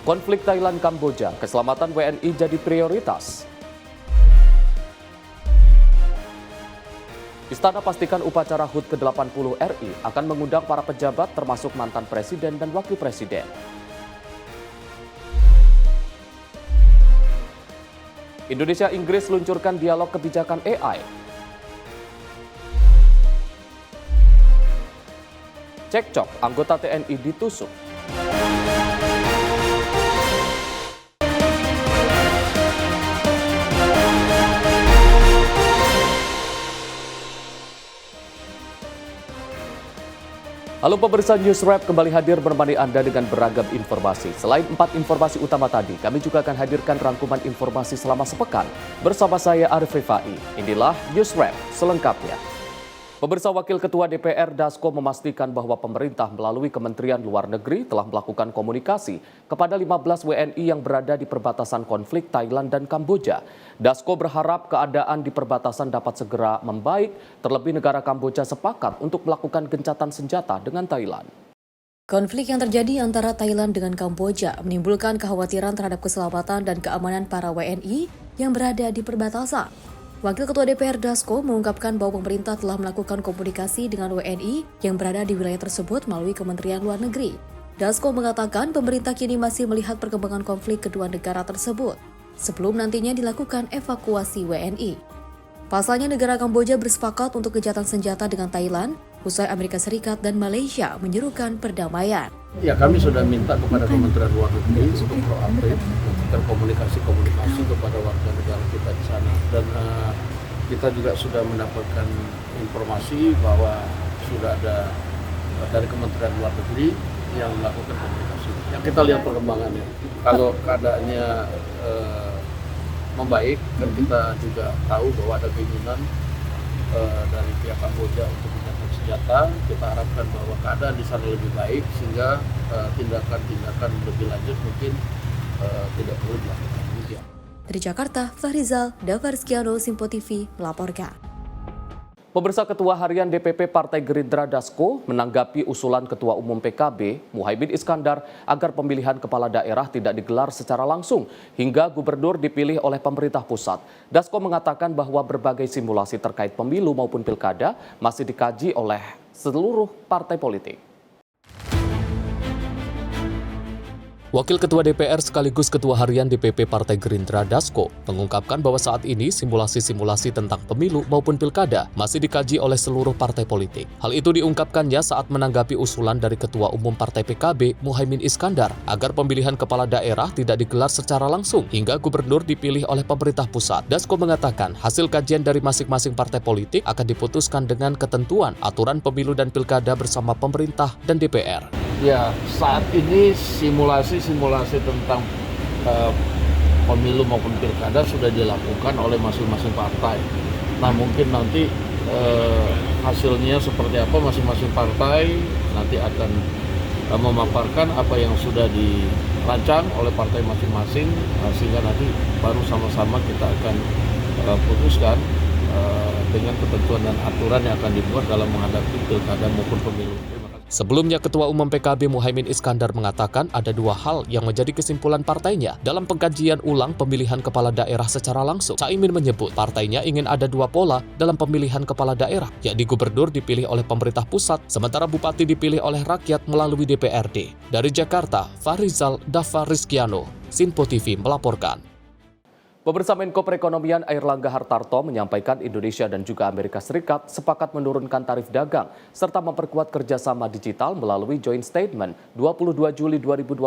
Konflik Thailand-Kamboja, keselamatan WNI jadi prioritas. Istana pastikan upacara HUT ke-80 RI akan mengundang para pejabat termasuk mantan presiden dan wakil presiden. Indonesia-Inggris luncurkan dialog kebijakan AI. Cekcok, anggota TNI ditusuk. Halo pemirsa News Wrap kembali hadir menemani Anda dengan beragam informasi. Selain 4 informasi utama tadi, kami juga akan hadirkan rangkuman informasi selama sepekan. Bersama saya Arif Rifai, inilah News Wrap selengkapnya. Pemirsa, Wakil Ketua DPR Dasko memastikan bahwa pemerintah melalui Kementerian Luar Negeri telah melakukan komunikasi kepada 15 WNI yang berada di perbatasan konflik Thailand dan Kamboja. Dasko berharap keadaan di perbatasan dapat segera membaik, terlebih negara Kamboja sepakat untuk melakukan gencatan senjata dengan Thailand. Konflik yang terjadi antara Thailand dengan Kamboja menimbulkan kekhawatiran terhadap keselamatan dan keamanan para WNI yang berada di perbatasan. Wakil Ketua DPR Dasko mengungkapkan bahwa pemerintah telah melakukan komunikasi dengan WNI yang berada di wilayah tersebut melalui Kementerian Luar Negeri. Dasko mengatakan pemerintah kini masih melihat perkembangan konflik kedua negara tersebut sebelum nantinya dilakukan evakuasi WNI. Pasalnya negara Kamboja bersepakat untuk gencatan senjata dengan Thailand usai Amerika Serikat dan Malaysia menyerukan perdamaian. Ya, kami sudah minta kepada Kementerian Luar Negeri untuk proaktif komunikasi kepada warga negara kita di sana, dan kita juga sudah mendapatkan informasi bahwa sudah ada dari Kementerian Luar Negeri yang melakukan komunikasi. Yang kita lihat perkembangannya, kalau keadaannya membaik, dan kita juga tahu bahwa ada keinginan dari pihak Kamboja untuk gencatan senjata, kita harapkan bahwa keadaan di sana lebih baik sehingga tindakan-tindakan lebih lanjut mungkin tidak perlu dilakukan. Dari Jakarta, Fahrizal Davarskiano, Simpo TV melaporkan. Pemirsa, Ketua Harian DPP Partai Gerindra Dasko menanggapi usulan Ketua Umum PKB Muhaimin Iskandar agar pemilihan kepala daerah tidak digelar secara langsung hingga gubernur dipilih oleh pemerintah pusat. Dasko mengatakan bahwa berbagai simulasi terkait pemilu maupun pilkada masih dikaji oleh seluruh partai politik. Wakil Ketua DPR sekaligus Ketua Harian DPP Partai Gerindra Dasko mengungkapkan bahwa saat ini simulasi-simulasi tentang pemilu maupun pilkada masih dikaji oleh seluruh partai politik. Hal itu diungkapkannya saat menanggapi usulan dari Ketua Umum Partai PKB Muhaimin Iskandar agar pemilihan kepala daerah tidak digelar secara langsung hingga gubernur dipilih oleh pemerintah pusat. Dasko mengatakan hasil kajian dari masing-masing partai politik akan diputuskan dengan ketentuan aturan pemilu dan pilkada bersama pemerintah dan DPR. Ya, saat ini simulasi tentang pemilu maupun pilkada sudah dilakukan oleh masing-masing partai. Nah, mungkin nanti hasilnya seperti apa, masing-masing partai nanti akan memaparkan apa yang sudah dirancang oleh partai masing-masing, sehingga nanti baru sama-sama kita akan putuskan dengan ketentuan dan aturan yang akan dibuat dalam menghadapi pilkada maupun pemilu. Sebelumnya, Ketua Umum PKB Muhaimin Iskandar mengatakan ada 2 hal yang menjadi kesimpulan partainya dalam pengkajian ulang pemilihan kepala daerah secara langsung. Caimin menyebut partainya ingin ada 2 pola dalam pemilihan kepala daerah, yakni gubernur dipilih oleh pemerintah pusat, sementara bupati dipilih oleh rakyat melalui DPRD. Dari Jakarta, Fahrizal Davarskiano, Simpo TV melaporkan. Pemirsa, Menko Perekonomian Airlangga Hartarto menyampaikan Indonesia dan juga Amerika Serikat sepakat menurunkan tarif dagang serta memperkuat kerjasama digital melalui Joint Statement 22 Juli 2025.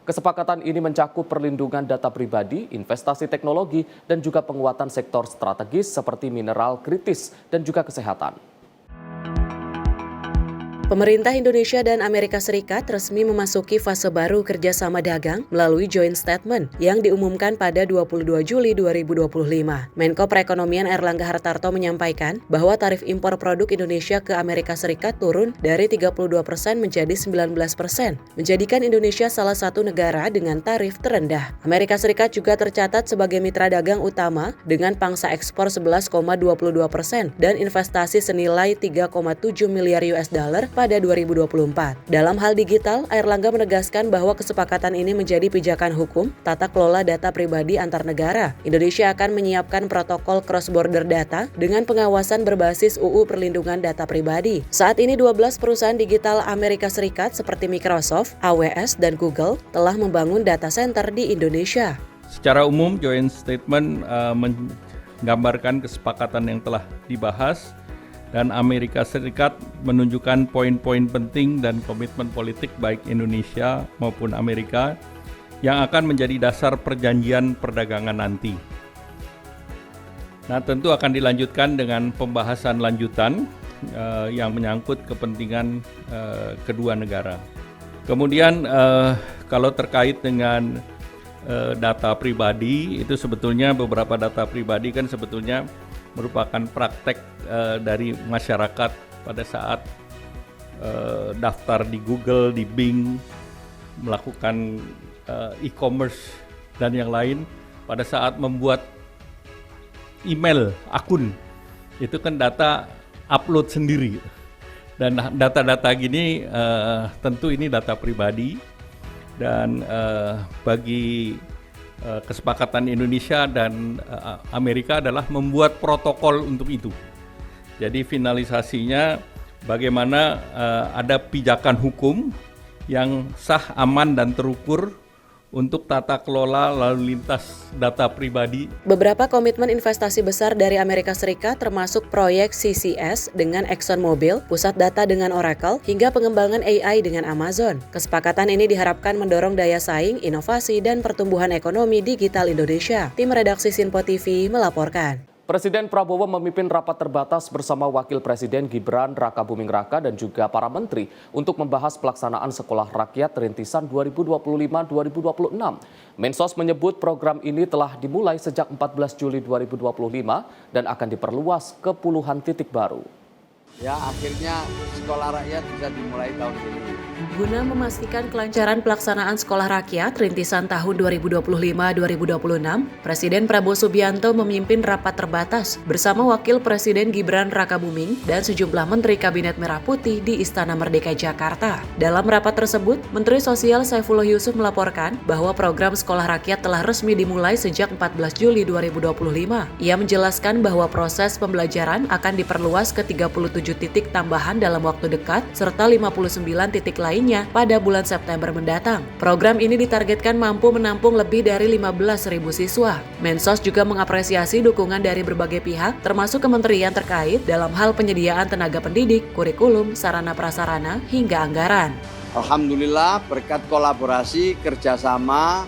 Kesepakatan ini mencakup perlindungan data pribadi, investasi teknologi, dan juga penguatan sektor strategis seperti mineral kritis dan juga kesehatan. Pemerintah Indonesia dan Amerika Serikat resmi memasuki fase baru kerjasama dagang melalui Joint Statement yang diumumkan pada 22 Juli 2025. Menko Perekonomian Airlangga Hartarto menyampaikan bahwa tarif impor produk Indonesia ke Amerika Serikat turun dari 32% menjadi 19%, menjadikan Indonesia salah satu negara dengan tarif terendah. Amerika Serikat juga tercatat sebagai mitra dagang utama dengan pangsa ekspor 11,22% dan investasi senilai 3,7 miliar US dollar pada 2024. Dalam hal digital, Airlangga menegaskan bahwa kesepakatan ini menjadi pijakan hukum tata kelola data pribadi antar negara. Indonesia akan menyiapkan protokol cross-border data dengan pengawasan berbasis UU Perlindungan Data Pribadi. Saat ini 12 perusahaan digital Amerika Serikat seperti Microsoft, AWS, dan Google telah membangun data center di Indonesia. Secara umum, joint statement menggambarkan kesepakatan yang telah dibahas dan Amerika Serikat menunjukkan poin-poin penting dan komitmen politik baik Indonesia maupun Amerika yang akan menjadi dasar perjanjian perdagangan nanti. Nah, tentu akan dilanjutkan dengan pembahasan lanjutan yang menyangkut kepentingan kedua negara. Kemudian kalau terkait dengan data pribadi, itu sebetulnya beberapa data pribadi kan sebetulnya merupakan praktek dari masyarakat pada saat daftar di Google, di Bing, melakukan e-commerce dan yang lain. Pada saat membuat email, akun, itu kan data upload sendiri. Dan data-data gini tentu ini data pribadi. Dan bagi kesepakatan Indonesia dan Amerika adalah membuat protokol untuk itu. Jadi finalisasinya bagaimana ada pijakan hukum yang sah, aman, dan terukur untuk tata kelola lalu lintas data pribadi. Beberapa komitmen investasi besar dari Amerika Serikat termasuk proyek CCS dengan ExxonMobil, pusat data dengan Oracle, hingga pengembangan AI dengan Amazon. Kesepakatan ini diharapkan mendorong daya saing, inovasi, dan pertumbuhan ekonomi digital Indonesia. Tim redaksi Sinpo TV melaporkan. Presiden Prabowo memimpin rapat terbatas bersama Wakil Presiden Gibran Rakabuming Raka dan juga para menteri untuk membahas pelaksanaan Sekolah Rakyat Rintisan 2025-2026. Mensos menyebut program ini telah dimulai sejak 14 Juli 2025 dan akan diperluas ke puluhan titik baru. Ya, akhirnya Sekolah Rakyat bisa dimulai tahun ini. Guna memastikan kelancaran pelaksanaan Sekolah Rakyat Rintisan tahun 2025-2026, Presiden Prabowo Subianto memimpin rapat terbatas bersama Wakil Presiden Gibran Rakabuming dan sejumlah Menteri Kabinet Merah Putih di Istana Merdeka Jakarta. Dalam rapat tersebut, Menteri Sosial Saifullah Yusuf melaporkan bahwa program Sekolah Rakyat telah resmi dimulai sejak 14 Juli 2025. Ia menjelaskan bahwa proses pembelajaran akan diperluas ke 37 titik tambahan dalam waktu dekat serta 59 titik lainnya pada bulan September mendatang. Program ini ditargetkan mampu menampung lebih dari 15.000 siswa. Mensos juga mengapresiasi dukungan dari berbagai pihak termasuk kementerian terkait dalam hal penyediaan tenaga pendidik, kurikulum, sarana prasarana, hingga anggaran. Alhamdulillah berkat kolaborasi kerjasama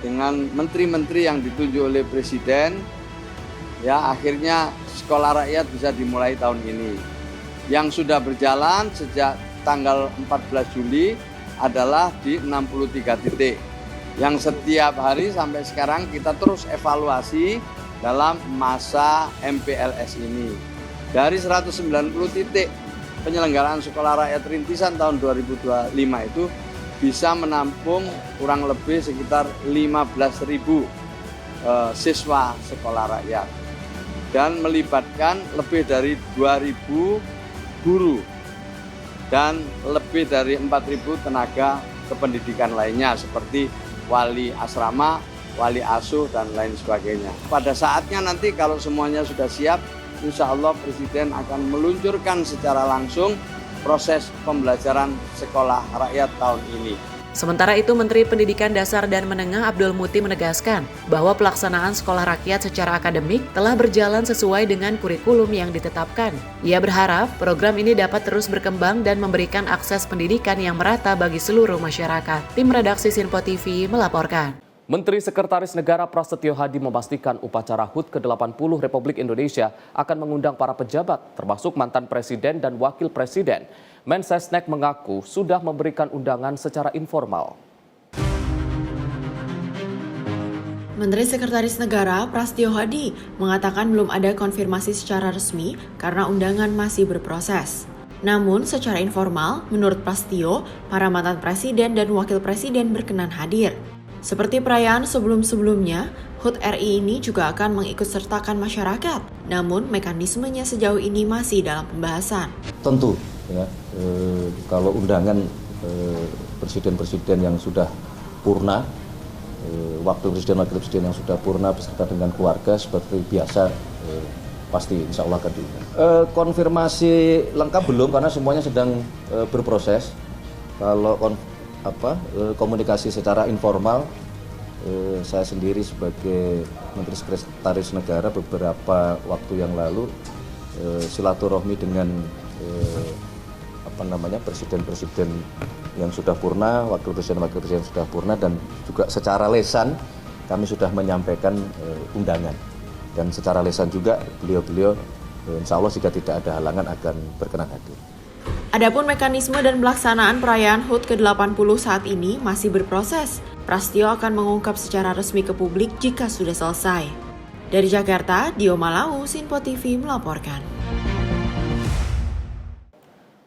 dengan menteri-menteri yang ditunjuk oleh Presiden, ya akhirnya Sekolah Rakyat bisa dimulai tahun ini. Yang sudah berjalan sejak tanggal 14 Juli adalah di 63 titik. Yang setiap hari sampai sekarang kita terus evaluasi dalam masa MPLS ini. Dari 190 titik penyelenggaraan Sekolah Rakyat Rintisan tahun 2025 itu bisa menampung kurang lebih sekitar 15.000 siswa sekolah rakyat dan melibatkan lebih dari 2.000 guru dan lebih dari 4.000 tenaga kependidikan lainnya seperti wali asrama, wali asuh, dan lain sebagainya. Pada saatnya nanti kalau semuanya sudah siap, insya Allah Presiden akan meluncurkan secara langsung proses pembelajaran Sekolah Rakyat tahun ini. Sementara itu, Menteri Pendidikan Dasar dan Menengah Abdul Muti menegaskan bahwa pelaksanaan sekolah rakyat secara akademik telah berjalan sesuai dengan kurikulum yang ditetapkan. Ia berharap program ini dapat terus berkembang dan memberikan akses pendidikan yang merata bagi seluruh masyarakat. Tim redaksi Sinpo TV melaporkan. Menteri Sekretaris Negara Prasetyo Hadi memastikan upacara HUT ke-80 Republik Indonesia akan mengundang para pejabat, termasuk mantan presiden dan wakil presiden. Mensesnek mengaku sudah memberikan undangan secara informal. Menteri Sekretaris Negara Prasetyo Hadi mengatakan belum ada konfirmasi secara resmi karena undangan masih berproses. Namun secara informal, menurut Prasetyo, para mantan presiden dan wakil presiden berkenan hadir. Seperti perayaan sebelum-sebelumnya, HUT RI ini juga akan mengikutsertakan masyarakat. Namun mekanismenya sejauh ini masih dalam pembahasan. Tentu ya, kalau undangan presiden-presiden yang sudah purna, wakil presiden yang sudah purna beserta dengan keluarga seperti biasa, pasti insya Allah akan diundang. Konfirmasi lengkap belum karena semuanya sedang berproses. Kalau komunikasi secara informal, saya sendiri sebagai Menteri Sekretaris Negara beberapa waktu yang lalu silaturahmi dengan presiden-presiden yang sudah purna, wakil presiden yang sudah purna, dan juga secara lisan kami sudah menyampaikan undangan, dan secara lisan juga beliau-beliau insya Allah jika tidak ada halangan akan berkenan hadir. Adapun mekanisme dan pelaksanaan perayaan HUT ke-80 saat ini masih berproses. Prasetyo akan mengungkap secara resmi ke publik jika sudah selesai. Dari Jakarta, Dio Malau, Sinpo TV melaporkan.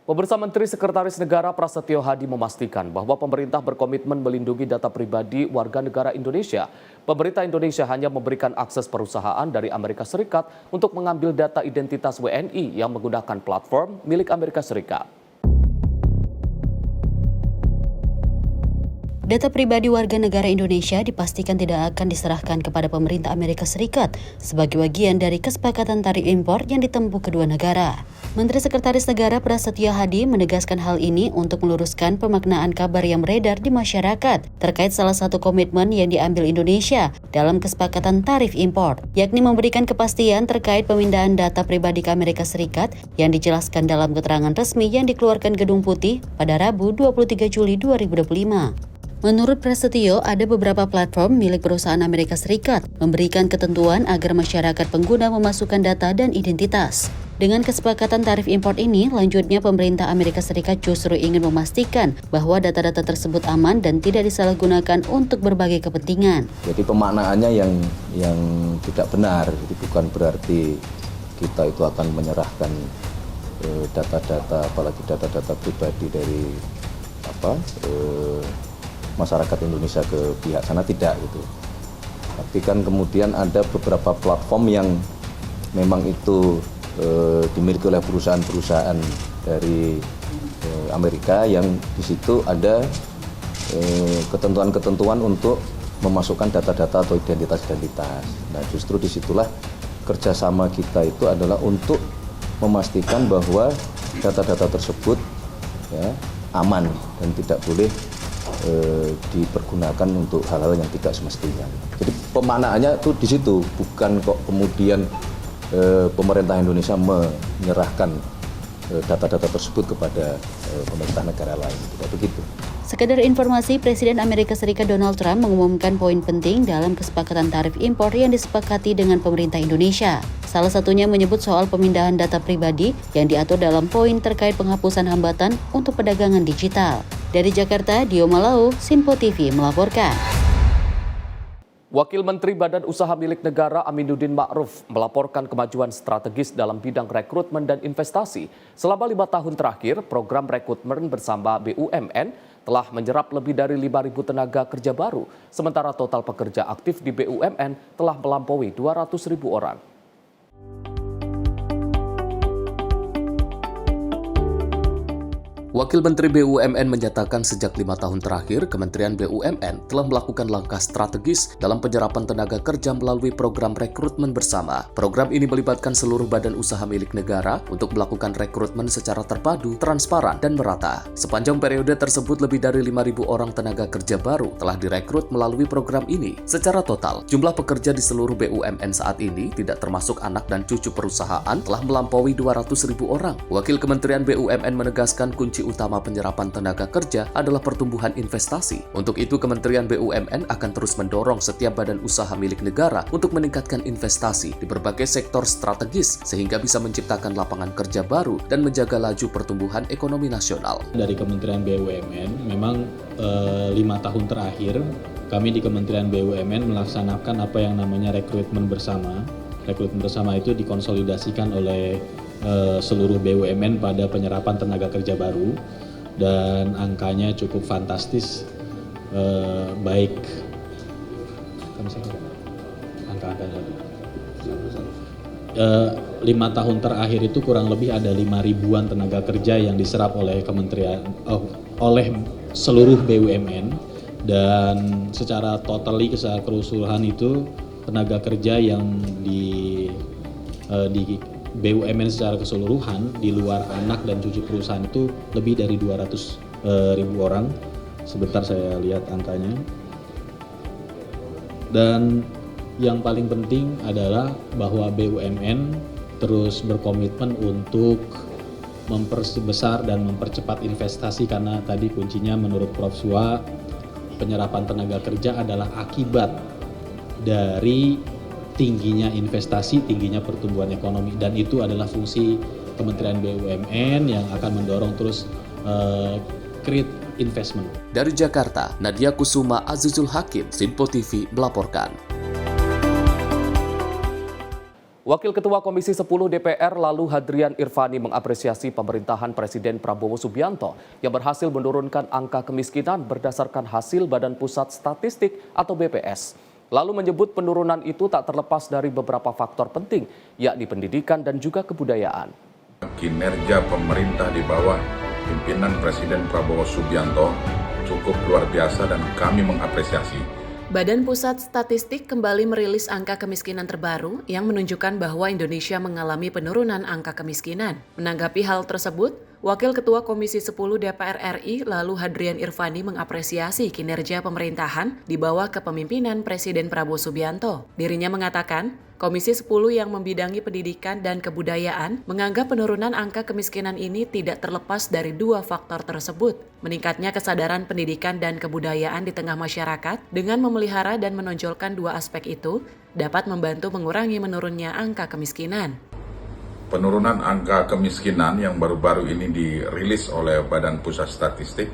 Pemirsa, Menteri Sekretaris Negara Prasetyo Hadi memastikan bahwa pemerintah berkomitmen melindungi data pribadi warga negara Indonesia. Pemerintah Indonesia hanya memberikan akses perusahaan dari Amerika Serikat untuk mengambil data identitas WNI yang menggunakan platform milik Amerika Serikat. Data pribadi warga negara Indonesia dipastikan tidak akan diserahkan kepada pemerintah Amerika Serikat sebagai bagian dari kesepakatan tarif impor yang ditempuh kedua negara. Menteri Sekretaris Negara Prasetyo Hadi menegaskan hal ini untuk meluruskan pemaknaan kabar yang beredar di masyarakat terkait salah satu komitmen yang diambil Indonesia dalam kesepakatan tarif impor, yakni memberikan kepastian terkait pemindahan data pribadi ke Amerika Serikat yang dijelaskan dalam keterangan resmi yang dikeluarkan Gedung Putih pada Rabu 23 Juli 2025. Menurut Prasetyo, ada beberapa platform milik perusahaan Amerika Serikat memberikan ketentuan agar masyarakat pengguna memasukkan data dan identitas. Dengan kesepakatan tarif impor ini, lanjutnya pemerintah Amerika Serikat justru ingin memastikan bahwa data-data tersebut aman dan tidak disalahgunakan untuk berbagai kepentingan. Jadi pemaknaannya yang tidak benar, jadi bukan berarti kita itu akan menyerahkan data-data, apalagi data-data pribadi dari masyarakat Indonesia ke pihak sana, tidak gitu. Tapi kan kemudian ada beberapa platform yang memang itu dimiliki oleh perusahaan-perusahaan dari Amerika yang di situ ada ketentuan-ketentuan untuk memasukkan data-data atau identitas-identitas. Nah, justru disitulah kerjasama kita itu adalah untuk memastikan bahwa data-data tersebut ya, aman dan tidak boleh dipergunakan untuk hal-hal yang tidak semestinya. Jadi pemaknaannya itu di situ, bukan kok kemudian pemerintah Indonesia menyerahkan data-data tersebut kepada pemerintah negara lain. Tidak begitu. Sekedar informasi, Presiden Amerika Serikat Donald Trump mengumumkan poin penting dalam kesepakatan tarif impor yang disepakati dengan pemerintah Indonesia. Salah satunya menyebut soal pemindahan data pribadi yang diatur dalam poin terkait penghapusan hambatan untuk perdagangan digital. Dari Jakarta, Dio Malau, Sinpo TV melaporkan. Wakil Menteri Badan Usaha Milik Negara Aminuddin Ma'ruf melaporkan kemajuan strategis dalam bidang rekrutmen dan investasi. Selama 5 tahun terakhir, program rekrutmen bersama BUMN telah menyerap lebih dari 5.000 tenaga kerja baru, sementara total pekerja aktif di BUMN telah melampaui 200.000 orang. Wakil Menteri BUMN menyatakan sejak 5 tahun terakhir, Kementerian BUMN telah melakukan langkah strategis dalam penyerapan tenaga kerja melalui program rekrutmen bersama. Program ini melibatkan seluruh badan usaha milik negara untuk melakukan rekrutmen secara terpadu, transparan, dan merata. Sepanjang periode tersebut, lebih dari 5.000 orang tenaga kerja baru telah direkrut melalui program ini. Secara total, jumlah pekerja di seluruh BUMN saat ini, tidak termasuk anak dan cucu perusahaan, telah melampaui 200.000 orang. Wakil Kementerian BUMN menegaskan kunci utama penyerapan tenaga kerja adalah pertumbuhan investasi. Untuk itu, Kementerian BUMN akan terus mendorong setiap badan usaha milik negara untuk meningkatkan investasi di berbagai sektor strategis sehingga bisa menciptakan lapangan kerja baru dan menjaga laju pertumbuhan ekonomi nasional. Dari Kementerian BUMN, memang 5 tahun terakhir kami di Kementerian BUMN melaksanakan apa yang namanya rekrutmen bersama. Rekrutmen bersama itu dikonsolidasikan oleh seluruh BUMN pada penyerapan tenaga kerja baru, dan angkanya cukup fantastis, baik angka-angkanya 5 tahun terakhir itu kurang lebih ada 5 ribuan tenaga kerja yang diserap oleh oleh seluruh BUMN, dan secara secara keseluruhan itu tenaga kerja yang di BUMN secara keseluruhan di luar anak dan cucu perusahaan itu lebih dari 200.000 orang. Sebentar saya lihat angkanya. Dan yang paling penting adalah bahwa BUMN terus berkomitmen untuk memperbesar dan mempercepat investasi, karena tadi kuncinya menurut Prof. Suha, penyerapan tenaga kerja adalah akibat dari tingginya investasi, tingginya pertumbuhan ekonomi, dan itu adalah fungsi Kementerian BUMN yang akan mendorong terus create investment. Dari Jakarta, Nadia Kusuma Azizul Hakim, Sinpo TV melaporkan. Wakil Ketua Komisi 10 DPR lalu Hadrian Irfani mengapresiasi pemerintahan Presiden Prabowo Subianto yang berhasil menurunkan angka kemiskinan berdasarkan hasil Badan Pusat Statistik atau BPS. Lalu menyebut penurunan itu tak terlepas dari beberapa faktor penting, yakni pendidikan dan juga kebudayaan. Kinerja pemerintah di bawah pimpinan Presiden Prabowo Subianto cukup luar biasa dan kami mengapresiasi. Badan Pusat Statistik kembali merilis angka kemiskinan terbaru yang menunjukkan bahwa Indonesia mengalami penurunan angka kemiskinan. Menanggapi hal tersebut, Wakil Ketua Komisi 10 DPR RI lalu Hadrian Irfani mengapresiasi kinerja pemerintahan di bawah kepemimpinan Presiden Prabowo Subianto. Dirinya mengatakan, Komisi 10 yang membidangi pendidikan dan kebudayaan menganggap penurunan angka kemiskinan ini tidak terlepas dari dua faktor tersebut. Meningkatnya kesadaran pendidikan dan kebudayaan di tengah masyarakat dengan memelihara dan menonjolkan dua aspek itu dapat membantu mengurangi menurunnya angka kemiskinan. Penurunan angka kemiskinan yang baru-baru ini dirilis oleh Badan Pusat Statistik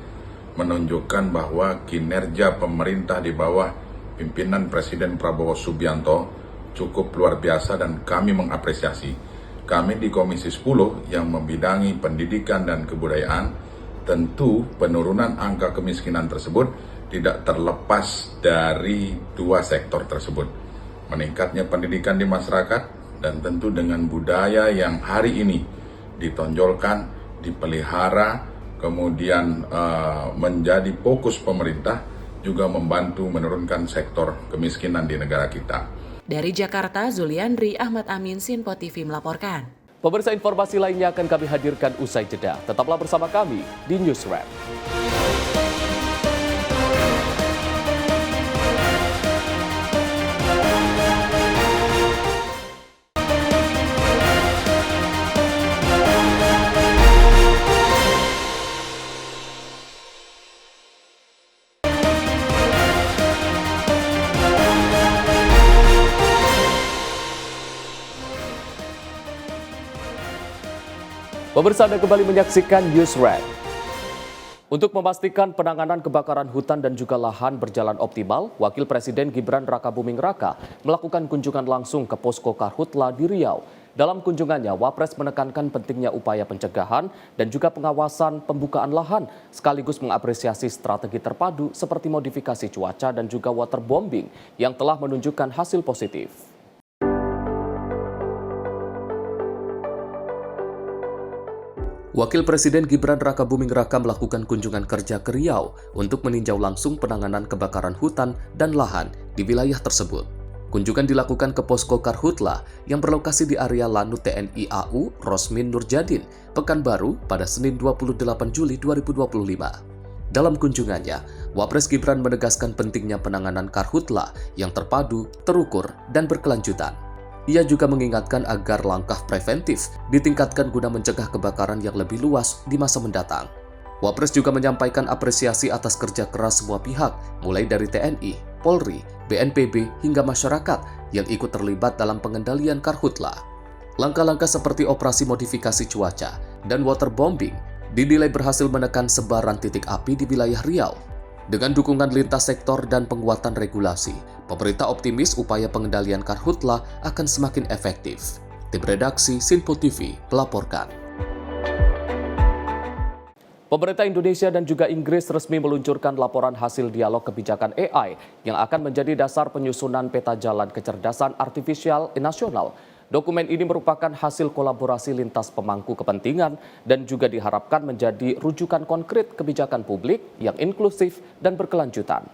menunjukkan bahwa kinerja pemerintah di bawah pimpinan Presiden Prabowo Subianto cukup luar biasa dan kami mengapresiasi. Kami di Komisi 10 yang membidangi pendidikan dan kebudayaan, tentu penurunan angka kemiskinan tersebut tidak terlepas dari dua sektor tersebut. Meningkatnya pendidikan di masyarakat dan tentu dengan budaya yang hari ini ditonjolkan, dipelihara, kemudian menjadi fokus pemerintah juga membantu menurunkan sektor kemiskinan di negara kita. Dari Jakarta, Zuliandri Ahmad Amin, Sinpo TV melaporkan. Pemirsa, informasi lainnya akan kami hadirkan usai jeda. Tetaplah bersama kami di News Wrap. Pemirsa, Anda kembali menyaksikan News Wrap. Untuk memastikan penanganan kebakaran hutan dan juga lahan berjalan optimal, Wakil Presiden Gibran Rakabuming Raka melakukan kunjungan langsung ke Posko Karhutla di Riau. Dalam kunjungannya, Wapres menekankan pentingnya upaya pencegahan dan juga pengawasan pembukaan lahan, sekaligus mengapresiasi strategi terpadu seperti modifikasi cuaca dan juga waterbombing yang telah menunjukkan hasil positif. Wakil Presiden Gibran Rakabuming Raka melakukan kunjungan kerja ke Riau untuk meninjau langsung penanganan kebakaran hutan dan lahan di wilayah tersebut. Kunjungan dilakukan ke Posko Karhutla yang berlokasi di area Lanut TNI AU Rosmin Nurjadin, Pekanbaru pada Senin 28 Juli 2025. Dalam kunjungannya, Wapres Gibran menegaskan pentingnya penanganan karhutla yang terpadu, terukur, dan berkelanjutan. Ia juga mengingatkan agar langkah preventif ditingkatkan guna mencegah kebakaran yang lebih luas di masa mendatang. Wapres juga menyampaikan apresiasi atas kerja keras semua pihak, mulai dari TNI, Polri, BNPB, hingga masyarakat yang ikut terlibat dalam pengendalian karhutla. Langkah-langkah seperti operasi modifikasi cuaca dan waterbombing dinilai berhasil menekan sebaran titik api di wilayah Riau. Dengan dukungan lintas sektor dan penguatan regulasi, pemerintah optimis upaya pengendalian karhutla akan semakin efektif. Tim redaksi Sinpo TV melaporkan. Pemerintah Indonesia dan juga Inggris resmi meluncurkan laporan hasil dialog kebijakan AI yang akan menjadi dasar penyusunan peta jalan kecerdasan artifisial nasional. Dokumen ini merupakan hasil kolaborasi lintas pemangku kepentingan dan juga diharapkan menjadi rujukan konkret kebijakan publik yang inklusif dan berkelanjutan.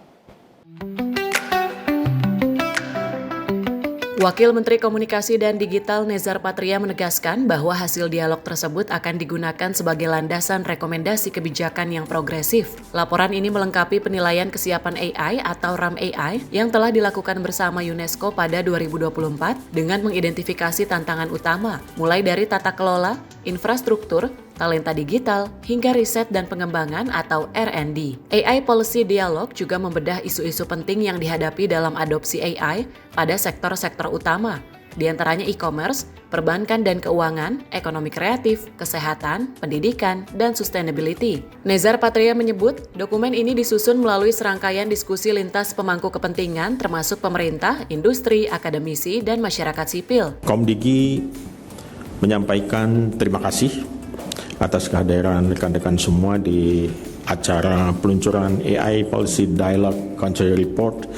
Wakil Menteri Komunikasi dan Digital Nezar Patria menegaskan bahwa hasil dialog tersebut akan digunakan sebagai landasan rekomendasi kebijakan yang progresif. Laporan ini melengkapi penilaian kesiapan AI atau RAM AI yang telah dilakukan bersama UNESCO pada 2024 dengan mengidentifikasi tantangan utama, mulai dari tata kelola, infrastruktur, talenta digital, hingga riset dan pengembangan atau R&D. AI Policy Dialog juga membedah isu-isu penting yang dihadapi dalam adopsi AI pada sektor-sektor utama, di antaranya e-commerce, perbankan dan keuangan, ekonomi kreatif, kesehatan, pendidikan, dan sustainability. Nezar Patria menyebut, dokumen ini disusun melalui serangkaian diskusi lintas pemangku kepentingan termasuk pemerintah, industri, akademisi, dan masyarakat sipil. Komdigi menyampaikan terima kasih atas kehadiran rekan-rekan semua di acara peluncuran AI Policy Dialogue Country Report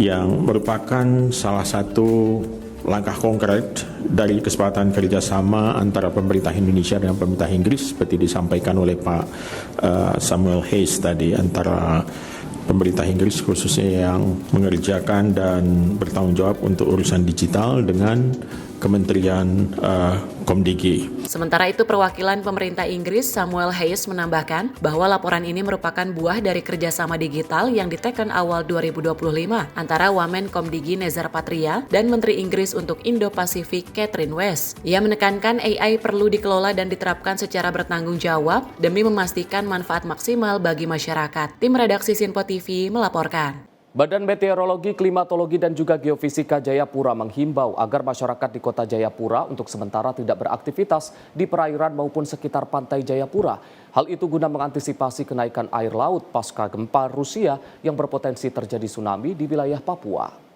yang merupakan salah satu langkah konkret dari kesepakatan kerjasama antara pemerintah Indonesia dan pemerintah Inggris seperti disampaikan oleh Pak Samuel Hayes tadi, antara pemerintah Inggris khususnya yang mengerjakan dan bertanggung jawab untuk urusan digital dengan Kementerian Komdigi. Sementara itu, perwakilan pemerintah Inggris Samuel Hayes menambahkan bahwa laporan ini merupakan buah dari kerjasama digital yang diteken awal 2025 antara Wamen Komdigi Nezar Patria dan Menteri Inggris untuk Indo-Pasifik Catherine West. Ia menekankan AI perlu dikelola dan diterapkan secara bertanggung jawab demi memastikan manfaat maksimal bagi masyarakat. Tim redaksi Sinpo TV melaporkan. Badan Meteorologi, Klimatologi, dan juga Geofisika Jayapura menghimbau agar masyarakat di Kota Jayapura untuk sementara tidak beraktivitas di perairan maupun sekitar pantai Jayapura. Hal itu guna mengantisipasi kenaikan air laut pasca gempa Rusia yang berpotensi terjadi tsunami di wilayah Papua.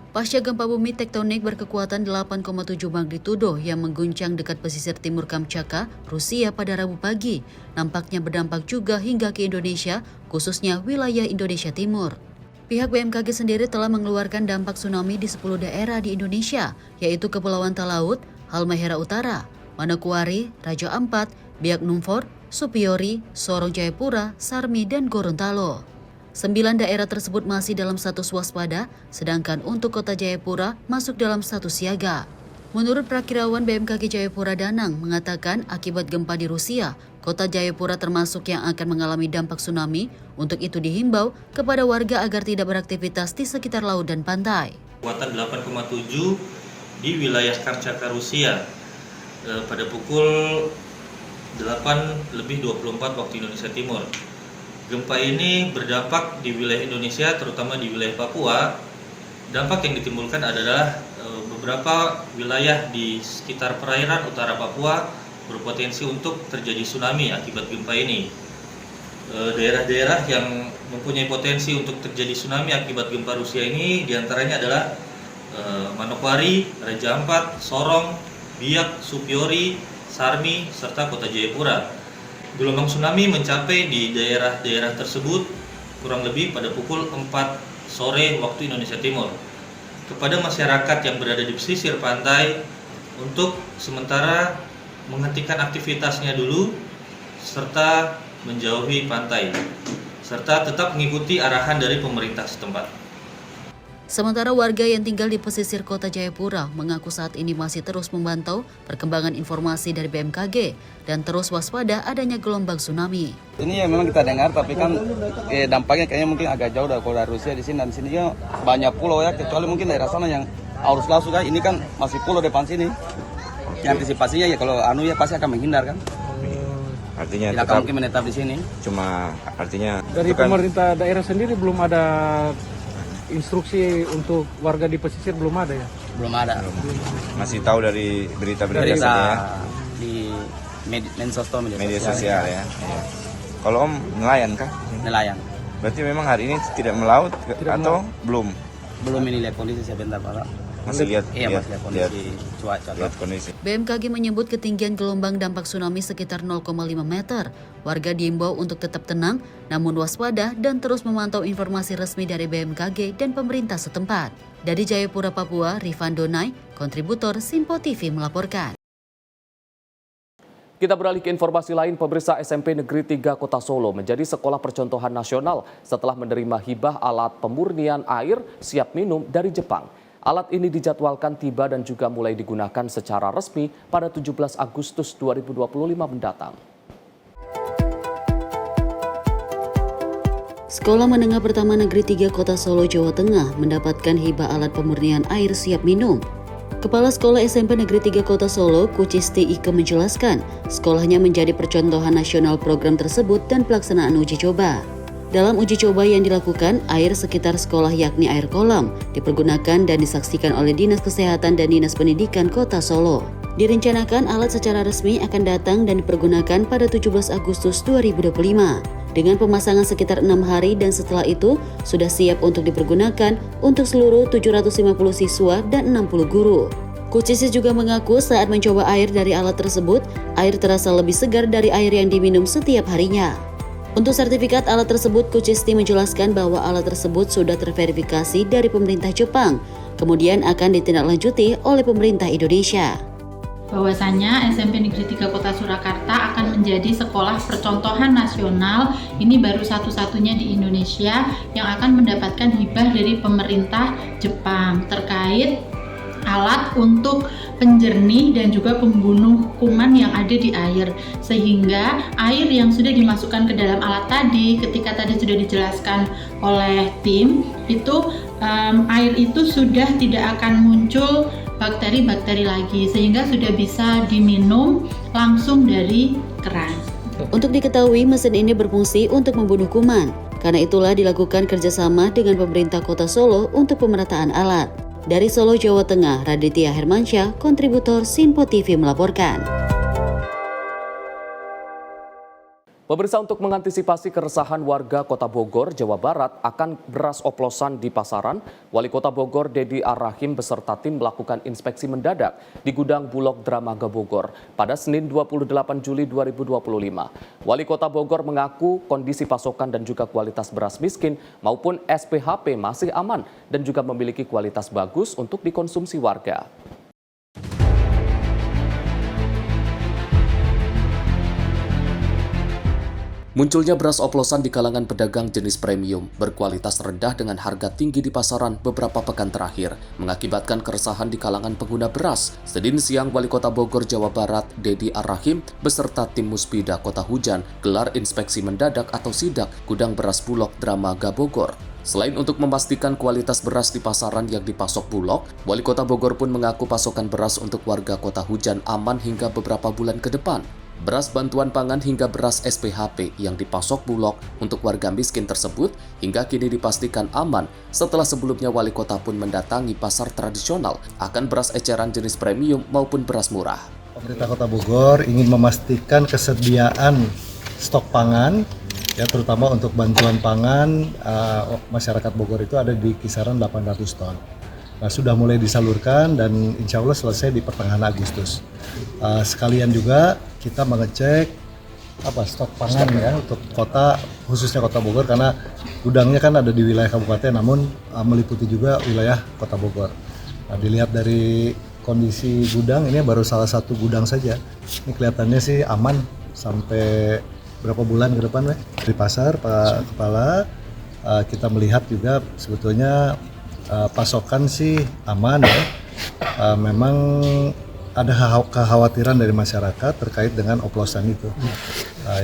Pasca gempa bumi tektonik berkekuatan 8,7 magnitudo yang mengguncang dekat pesisir timur Kamchatka, Rusia pada Rabu pagi, nampaknya berdampak juga hingga ke Indonesia, khususnya wilayah Indonesia Timur. Pihak BMKG sendiri telah mengeluarkan dampak tsunami di 10 daerah di Indonesia, yaitu Kepulauan Talaut, Halmahera Utara, Manokwari, Raja Ampat, Biak Numfor, Supiori, Sorong Jayapura, Sarmi, dan Gorontalo. 9 daerah tersebut masih dalam status waspada, sedangkan untuk Kota Jayapura masuk dalam status siaga. Menurut Prakirawan BMKG Jayapura Danang mengatakan akibat gempa di Rusia, Kota Jayapura termasuk yang akan mengalami dampak tsunami. Untuk itu dihimbau kepada warga agar tidak beraktivitas di sekitar laut dan pantai. Kekuatan 8,7 di wilayah Kamchatka Rusia pada pukul 8:24 waktu Indonesia Timur. Gempa ini berdampak di wilayah Indonesia, terutama di wilayah Papua. Dampak yang ditimbulkan adalah beberapa wilayah di sekitar perairan utara Papua berpotensi untuk terjadi tsunami akibat gempa ini. Daerah-daerah yang mempunyai potensi untuk terjadi tsunami akibat gempa Rusia ini diantaranya adalah Manokwari, Raja Ampat, Sorong, Biak, Supiori, Sarmi, serta Kota Jayapura. Gelombang tsunami mencapai di daerah-daerah tersebut kurang lebih pada pukul 4 sore waktu Indonesia Timur. Kepada masyarakat yang berada di pesisir pantai untuk sementara menghentikan aktivitasnya dulu serta menjauhi pantai serta tetap mengikuti arahan dari pemerintah setempat. Sementara warga yang tinggal di pesisir Kota Jayapura mengaku saat ini masih terus memantau perkembangan informasi dari BMKG dan terus waspada adanya gelombang tsunami. Ini yang memang kita dengar, tapi kan dampaknya kayaknya mungkin agak jauh dari Rusia di sini, dan di sini banyak pulau ya, kecuali mungkin daerah sana yang arus laut kan, ini kan masih pulau depan sini. Yang antisipasinya ya kalau pasti akan menghindar kan. Artinya tidak akan mungkin menetap di sini. Cuma artinya dari pemerintah daerah sendiri belum ada instruksi untuk warga di pesisir, belum ada ya? Belum ada. Masih tahu dari berita-berita saja ya? Di media sosial ya. Kalau Om nelayan kah? Nelayan. Berarti memang hari ini tidak melaut atau belum? Belum ini lihat kondisi sebentar Pak. Masih lihat kondisi. BMKG menyebut ketinggian gelombang dampak tsunami sekitar 0,5 meter. Warga diimbau untuk tetap tenang, namun waspada dan terus memantau informasi resmi dari BMKG dan pemerintah setempat. Dari Jayapura, Papua, Rifan Donai, kontributor Simpo TV melaporkan. Kita beralih ke informasi lain, pemirsa. SMP Negeri 3 Kota Solo menjadi sekolah percontohan nasional setelah menerima hibah alat pemurnian air siap minum dari Jepang. Alat ini dijadwalkan tiba dan juga mulai digunakan secara resmi pada 17 Agustus 2025 mendatang. Sekolah Menengah Pertama Negeri 3 Kota Solo, Jawa Tengah mendapatkan hibah alat pemurnian air siap minum. Kepala Sekolah SMP Negeri 3 Kota Solo, Kucisti Ike menjelaskan, sekolahnya menjadi percontohan nasional program tersebut dan pelaksanaan uji coba. Dalam uji coba yang dilakukan, air sekitar sekolah yakni air kolam dipergunakan dan disaksikan oleh Dinas Kesehatan dan Dinas Pendidikan Kota Solo. Direncanakan alat secara resmi akan datang dan dipergunakan pada 17 Agustus 2025. Dengan pemasangan sekitar 6 hari dan setelah itu sudah siap untuk dipergunakan untuk seluruh 750 siswa dan 60 guru. Kucisti juga mengaku saat mencoba air dari alat tersebut, air terasa lebih segar dari air yang diminum setiap harinya. Untuk sertifikat alat tersebut, Kucisti menjelaskan bahwa alat tersebut sudah terverifikasi dari pemerintah Jepang, kemudian akan ditindaklanjuti oleh pemerintah Indonesia. Bahwasannya SMP Negeri 3 Kota Surakarta akan menjadi sekolah percontohan nasional. Ini baru satu-satunya di Indonesia yang akan mendapatkan hibah dari pemerintah Jepang terkait alat untuk penjernih dan juga pembunuh kuman yang ada di air, sehingga air yang sudah dimasukkan ke dalam alat tadi, ketika tadi sudah dijelaskan oleh tim, itu air itu sudah tidak akan muncul bakteri-bakteri lagi, sehingga sudah bisa diminum langsung dari keran. Untuk diketahui, mesin ini berfungsi untuk membunuh kuman. Karena itulah dilakukan kerjasama dengan pemerintah Kota Solo untuk pemerataan alat. Dari Solo, Jawa Tengah, Raditya Hermansyah, kontributor Simpo TV melaporkan. Pemirsa, untuk mengantisipasi keresahan warga Kota Bogor, Jawa Barat akan beras oplosan di pasaran, Wali Kota Bogor Dedi Ar-Rahim beserta tim melakukan inspeksi mendadak di gudang Bulog Dramaga Bogor pada Senin 28 Juli 2025. Wali Kota Bogor mengaku kondisi pasokan dan juga kualitas beras miskin maupun SPHP masih aman dan juga memiliki kualitas bagus untuk dikonsumsi warga. Munculnya beras oplosan di kalangan pedagang jenis premium berkualitas rendah dengan harga tinggi di pasaran beberapa pekan terakhir mengakibatkan keresahan di kalangan pengguna beras. Senin siang, Wali Kota Bogor, Jawa Barat, Dedi Ar-Rahim beserta tim Muspida Kota Hujan gelar inspeksi mendadak atau sidak gudang beras Bulog Dramaga Bogor. Selain untuk memastikan kualitas beras di pasaran yang dipasok Bulog, Wali Kota Bogor pun mengaku pasokan beras untuk warga Kota Hujan aman hingga beberapa bulan ke depan. Beras bantuan pangan hingga beras SPHP yang dipasok Bulog untuk warga miskin tersebut hingga kini dipastikan aman setelah sebelumnya Wali Kota pun mendatangi pasar tradisional akan beras eceran jenis premium maupun beras murah. Pemerintah Kota Bogor ingin memastikan kesediaan stok pangan, ya terutama untuk bantuan pangan masyarakat Bogor itu ada di kisaran 800 ton. Nah, sudah mulai disalurkan dan insya Allah selesai di pertengahan Agustus. Sekalian juga kita mengecek stok pangan ya untuk kota, khususnya Kota Bogor karena gudangnya kan ada di wilayah kabupaten namun meliputi juga wilayah Kota Bogor. Nah, dilihat dari kondisi gudang ini baru salah satu gudang saja. Ini kelihatannya sih aman sampai berapa bulan ke depan, Di pasar Pak Kepala kita melihat juga sebetulnya pasokan sih aman ya. Memang ada kekhawatiran dari masyarakat terkait dengan oplosan itu.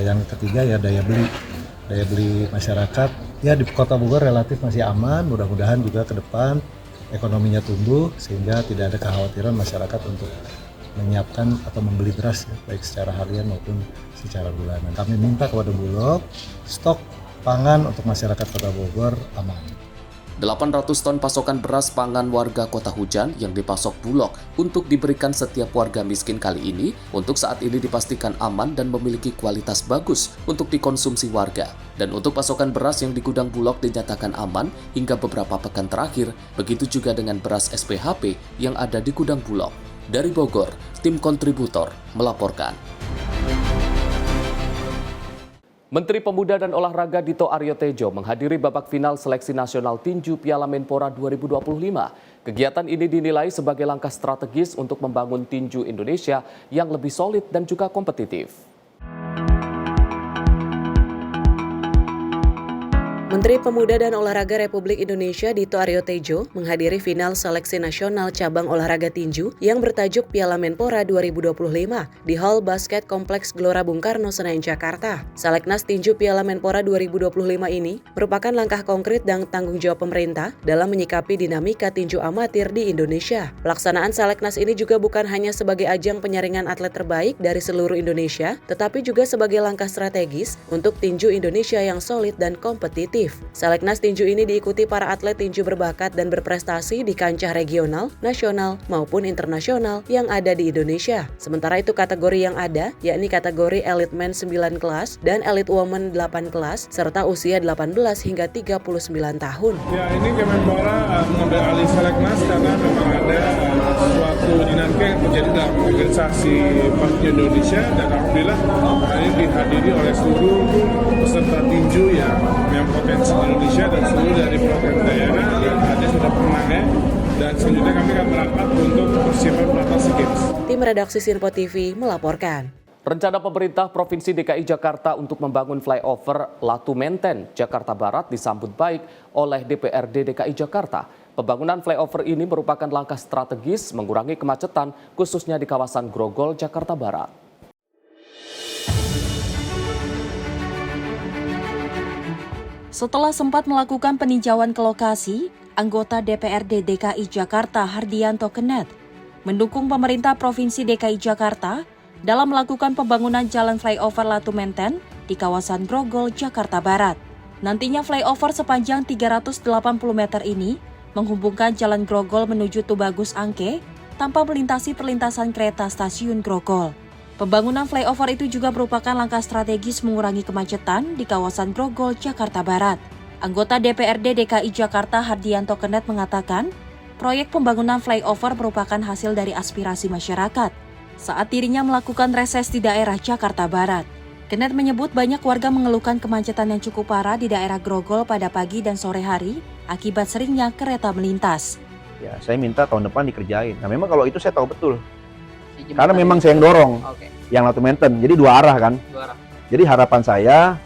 Yang ketiga ya daya beli masyarakat ya di Kota Bogor relatif masih aman. Mudah-mudahan juga ke depan ekonominya tumbuh sehingga tidak ada kekhawatiran masyarakat untuk menyiapkan atau membeli beras ya, baik secara harian maupun secara bulanan. Kami minta kepada Bulog stok pangan untuk masyarakat Kota Bogor aman. 800 ton pasokan beras pangan warga Kota Hujan yang dipasok Bulog untuk diberikan setiap warga miskin kali ini untuk saat ini dipastikan aman dan memiliki kualitas bagus untuk dikonsumsi warga. Dan untuk pasokan beras yang di gudang Bulog dinyatakan aman hingga beberapa pekan terakhir, begitu juga dengan beras SPHP yang ada di gudang Bulog. Dari Bogor, tim kontributor melaporkan. Menteri Pemuda dan Olahraga Dito Aryo Tejo menghadiri babak final seleksi nasional tinju Piala Menpora 2025. Kegiatan ini dinilai sebagai langkah strategis untuk membangun tinju Indonesia yang lebih solid dan juga kompetitif. Menteri Pemuda dan Olahraga Republik Indonesia Dito Aryo Tejo menghadiri final seleksi nasional cabang olahraga tinju yang bertajuk Piala Menpora 2025 di Hall Basket Kompleks Gelora Bung Karno, Senayan, Jakarta. Seleknas tinju Piala Menpora 2025 ini merupakan langkah konkret dan tanggung jawab pemerintah dalam menyikapi dinamika tinju amatir di Indonesia. Pelaksanaan seleknas ini juga bukan hanya sebagai ajang penyaringan atlet terbaik dari seluruh Indonesia, tetapi juga sebagai langkah strategis untuk tinju Indonesia yang solid dan kompetitif. Seleknas tinju ini diikuti para atlet tinju berbakat dan berprestasi di kancah regional, nasional, maupun internasional yang ada di Indonesia. Sementara itu kategori yang ada, yakni kategori Elite Men 9 kelas dan Elite Women 8 kelas, serta usia 18 hingga 39 tahun. Ya, ini Kemenpora mengambil alih seleknas karena memang ada suatu dinamika yang terjadi dalam organisasi tinju Indonesia, dan alhamdulillah hari ini dihadiri oleh seluruh peserta tinju yang potensi Indonesia dan seluruh dari program daerah yang ada sudah menang ya. Dan selanjutnya kami akan berangkat untuk persiapan pelatnas SEA Games. Tim redaksi Sinpo TV melaporkan. Rencana pemerintah Provinsi DKI Jakarta untuk membangun flyover Latu Menten, Jakarta Barat disambut baik oleh DPRD DKI Jakarta. Pembangunan flyover ini merupakan langkah strategis mengurangi kemacetan khususnya di kawasan Grogol, Jakarta Barat. Setelah sempat melakukan peninjauan ke lokasi, anggota DPRD DKI Jakarta Hardianto Kenet mendukung pemerintah Provinsi DKI Jakarta dalam melakukan pembangunan jalan flyover Latu Menten di kawasan Grogol, Jakarta Barat. Nantinya flyover sepanjang 380 meter ini menghubungkan jalan Grogol menuju Tubagus Angke tanpa melintasi perlintasan kereta stasiun Grogol. Pembangunan flyover itu juga merupakan langkah strategis mengurangi kemacetan di kawasan Grogol, Jakarta Barat. Anggota DPRD DKI Jakarta Hardianto Kenet mengatakan, proyek pembangunan flyover merupakan hasil dari aspirasi masyarakat saat dirinya melakukan reses di daerah Jakarta Barat. Kenet menyebut banyak warga mengeluhkan kemacetan yang cukup parah di daerah Grogol pada pagi dan sore hari akibat seringnya kereta melintas. Ya, saya minta tahun depan dikerjain. Nah, memang kalau itu saya tahu betul. Karena memang saya yang dorong, yang Latu Menten, jadi dua arah kan. Jadi harapan saya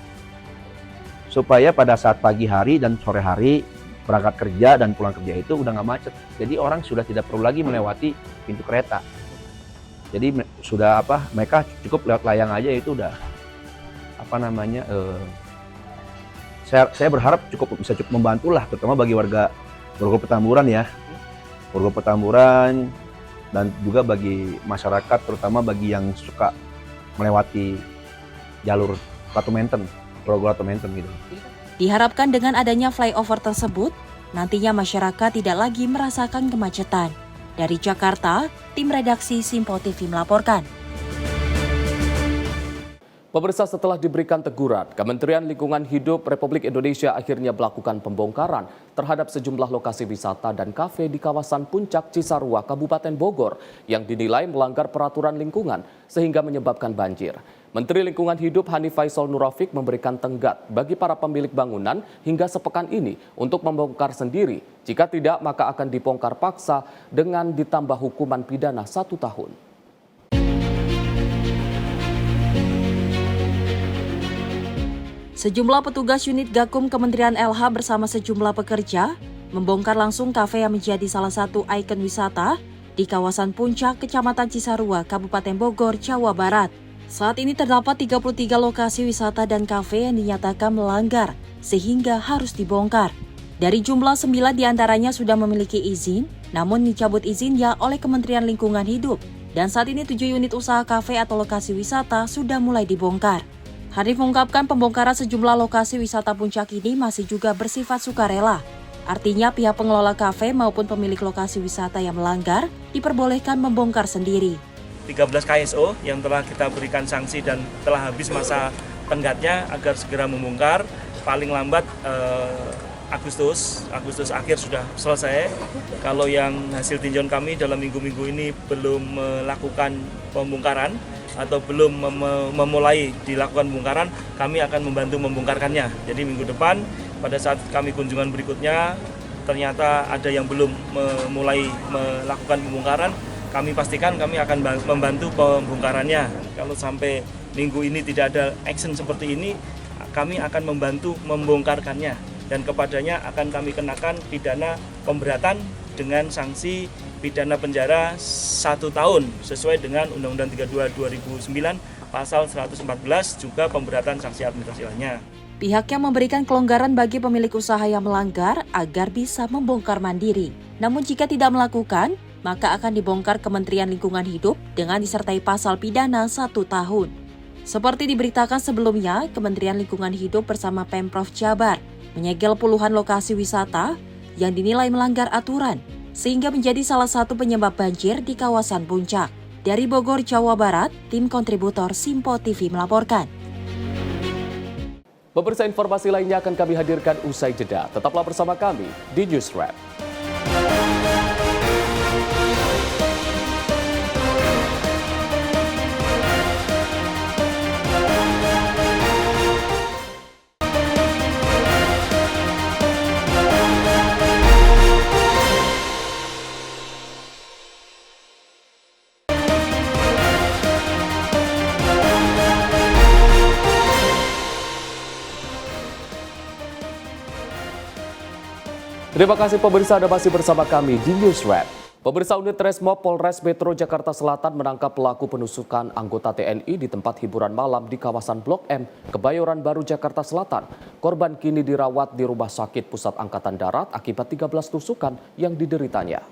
supaya pada saat pagi hari dan sore hari berangkat kerja dan pulang kerja itu udah nggak macet. Jadi orang sudah tidak perlu lagi melewati pintu kereta. Jadi sudah mereka cukup lewat layang aja itu udah saya berharap bisa cukup membantu lah, terutama bagi warga Grogol Petamburan ya, Grogol Petamburan. Dan juga bagi masyarakat, terutama bagi yang suka melewati jalur Latu Menten, Grogol Latu Menten gitu. Diharapkan dengan adanya flyover tersebut, nantinya masyarakat tidak lagi merasakan kemacetan. Dari Jakarta, tim redaksi Sinpo TV melaporkan. Pemirsa, setelah diberikan teguran, Kementerian Lingkungan Hidup Republik Indonesia akhirnya melakukan pembongkaran terhadap sejumlah lokasi wisata dan kafe di kawasan Puncak Cisarua, Kabupaten Bogor yang dinilai melanggar peraturan lingkungan sehingga menyebabkan banjir. Menteri Lingkungan Hidup Hanif Faisal Nurafik memberikan tenggat bagi para pemilik bangunan hingga sepekan ini untuk membongkar sendiri. Jika tidak, maka akan dibongkar paksa dengan ditambah hukuman pidana 1 tahun. Sejumlah petugas unit Gakum Kementerian LH bersama sejumlah pekerja membongkar langsung kafe yang menjadi salah satu ikon wisata di kawasan Puncak, Kecamatan Cisarua, Kabupaten Bogor, Jawa Barat. Saat ini terdapat 33 lokasi wisata dan kafe yang dinyatakan melanggar sehingga harus dibongkar. Dari jumlah 9 diantaranya sudah memiliki izin, namun dicabut izinnya oleh Kementerian Lingkungan Hidup. Dan saat ini 7 unit usaha kafe atau lokasi wisata sudah mulai dibongkar. Hanif mengungkapkan pembongkaran sejumlah lokasi wisata Puncak ini masih juga bersifat sukarela. Artinya pihak pengelola kafe maupun pemilik lokasi wisata yang melanggar diperbolehkan membongkar sendiri. 13 KSO yang telah kita berikan sanksi dan telah habis masa tenggatnya agar segera membongkar, paling lambat Agustus akhir sudah selesai. Kalau yang hasil tinjauan kami dalam minggu-minggu ini belum melakukan pembongkaran atau belum memulai dilakukan pembongkaran, kami akan membantu membongkarkannya. Jadi minggu depan pada saat kami kunjungan berikutnya ternyata ada yang belum memulai melakukan pembongkaran, kami pastikan kami akan membantu pembongkarannya. Kalau sampai minggu ini tidak ada action seperti ini, kami akan membantu membongkarkannya dan kepadanya akan kami kenakan pidana pemberatan dengan sanksi pidana penjara 1 tahun sesuai dengan Undang-Undang 32 2009 pasal 114 juga pemberatan sanksi administrasi lainnya. Pihaknya memberikan kelonggaran bagi pemilik usaha yang melanggar agar bisa membongkar mandiri. Namun jika tidak melakukan, maka akan dibongkar Kementerian Lingkungan Hidup dengan disertai pasal pidana 1 tahun. Seperti diberitakan sebelumnya, Kementerian Lingkungan Hidup bersama Pemprov Jabar menyegel puluhan lokasi wisata yang dinilai melanggar aturan, sehingga menjadi salah satu penyebab banjir di kawasan Puncak. Dari Bogor, Jawa Barat, tim kontributor Simpo TV melaporkan. Pemirsa, informasi lainnya akan kami hadirkan usai jeda. Tetaplah bersama kami di News Wrap. Terima kasih pemirsa, Anda masih bersama kami di News Wrap. Pemirsa, unit Resmob Polres Metro Jakarta Selatan menangkap pelaku penusukan anggota TNI di tempat hiburan malam di kawasan Blok M, Kebayoran Baru, Jakarta Selatan. Korban kini dirawat di Rumah Sakit Pusat Angkatan Darat akibat 13 tusukan yang dideritanya.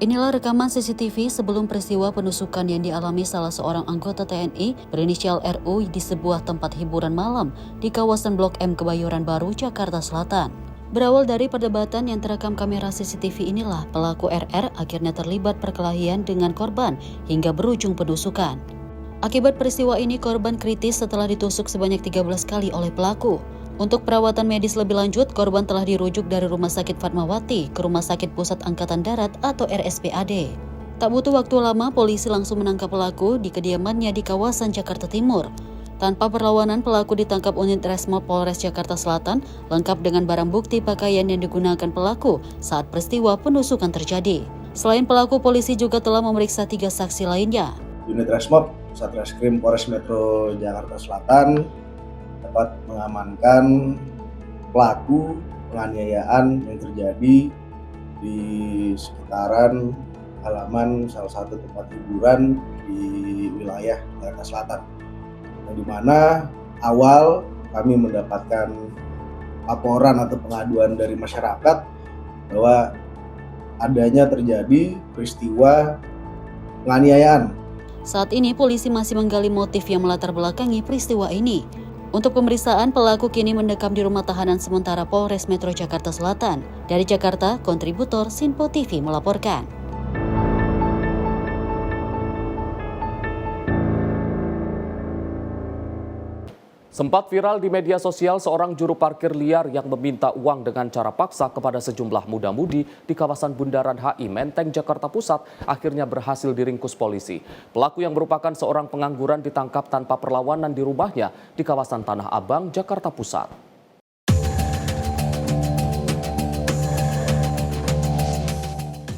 Inilah rekaman CCTV sebelum peristiwa penusukan yang dialami salah seorang anggota TNI berinisial RU di sebuah tempat hiburan malam di kawasan Blok M Kebayoran Baru, Jakarta Selatan. Berawal dari perdebatan yang terekam kamera CCTV inilah pelaku RR akhirnya terlibat perkelahian dengan korban hingga berujung penusukan. Akibat peristiwa ini korban kritis setelah ditusuk sebanyak 13 kali oleh pelaku. Untuk perawatan medis lebih lanjut, korban telah dirujuk dari Rumah Sakit Fatmawati ke Rumah Sakit Pusat Angkatan Darat atau RSPAD. Tak butuh waktu lama, polisi langsung menangkap pelaku di kediamannya di kawasan Jakarta Timur. Tanpa perlawanan, pelaku ditangkap unit Resmob Polres Jakarta Selatan, lengkap dengan barang bukti pakaian yang digunakan pelaku saat peristiwa penusukan terjadi. Selain pelaku, polisi juga telah memeriksa 3 saksi lainnya. Unit Resmob Satreskrim Polres Metro Jakarta Selatan dapat mengamankan pelaku penganiayaan yang terjadi di sekitaran halaman salah satu tempat hiburan di wilayah Jakarta Selatan. Yang dimana awal kami mendapatkan laporan atau pengaduan dari masyarakat bahwa adanya terjadi peristiwa penganiayaan. Saat ini polisi masih menggali motif yang melatar belakangi peristiwa ini. Untuk pemeriksaan, pelaku kini mendekam di rumah tahanan sementara Polres Metro Jakarta Selatan. Dari Jakarta, kontributor Simpo TV melaporkan. Sempat viral di media sosial seorang juru parkir liar yang meminta uang dengan cara paksa kepada sejumlah muda-mudi di kawasan Bundaran HI Menteng, Jakarta Pusat akhirnya berhasil diringkus polisi. Pelaku yang merupakan seorang pengangguran ditangkap tanpa perlawanan di rumahnya di kawasan Tanah Abang, Jakarta Pusat.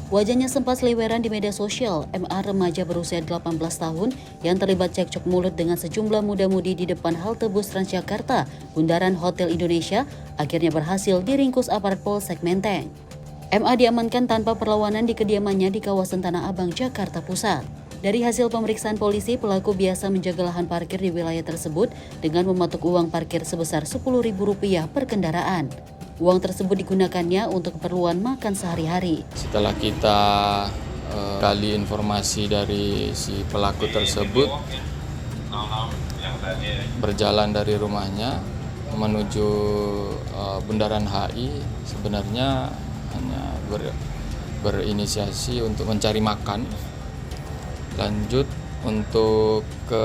Wajahnya sempat seliweran di media sosial, MA remaja berusia 18 tahun yang terlibat cekcok mulut dengan sejumlah muda-mudi di depan halte bus Transjakarta, Bundaran Hotel Indonesia, akhirnya berhasil diringkus aparat Polsek Menteng. MA diamankan tanpa perlawanan di kediamannya di kawasan Tanah Abang, Jakarta Pusat. Dari hasil pemeriksaan polisi, pelaku biasa menjaga lahan parkir di wilayah tersebut dengan mematok uang parkir sebesar Rp10.000 per kendaraan. Uang tersebut digunakannya untuk keperluan makan sehari-hari. Setelah kita gali informasi dari si pelaku tersebut, berjalan dari rumahnya menuju Bundaran HI sebenarnya hanya berinisiasi untuk mencari makan. Lanjut untuk ke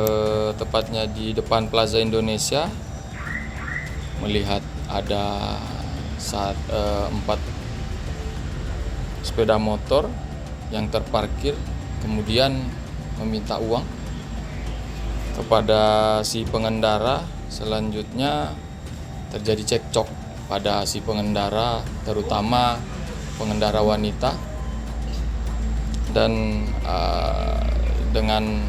tepatnya di depan Plaza Indonesia, melihat ada 4 sepeda motor yang terparkir, kemudian meminta uang kepada si pengendara. Selanjutnya terjadi cekcok pada si pengendara, terutama pengendara wanita, dan dengan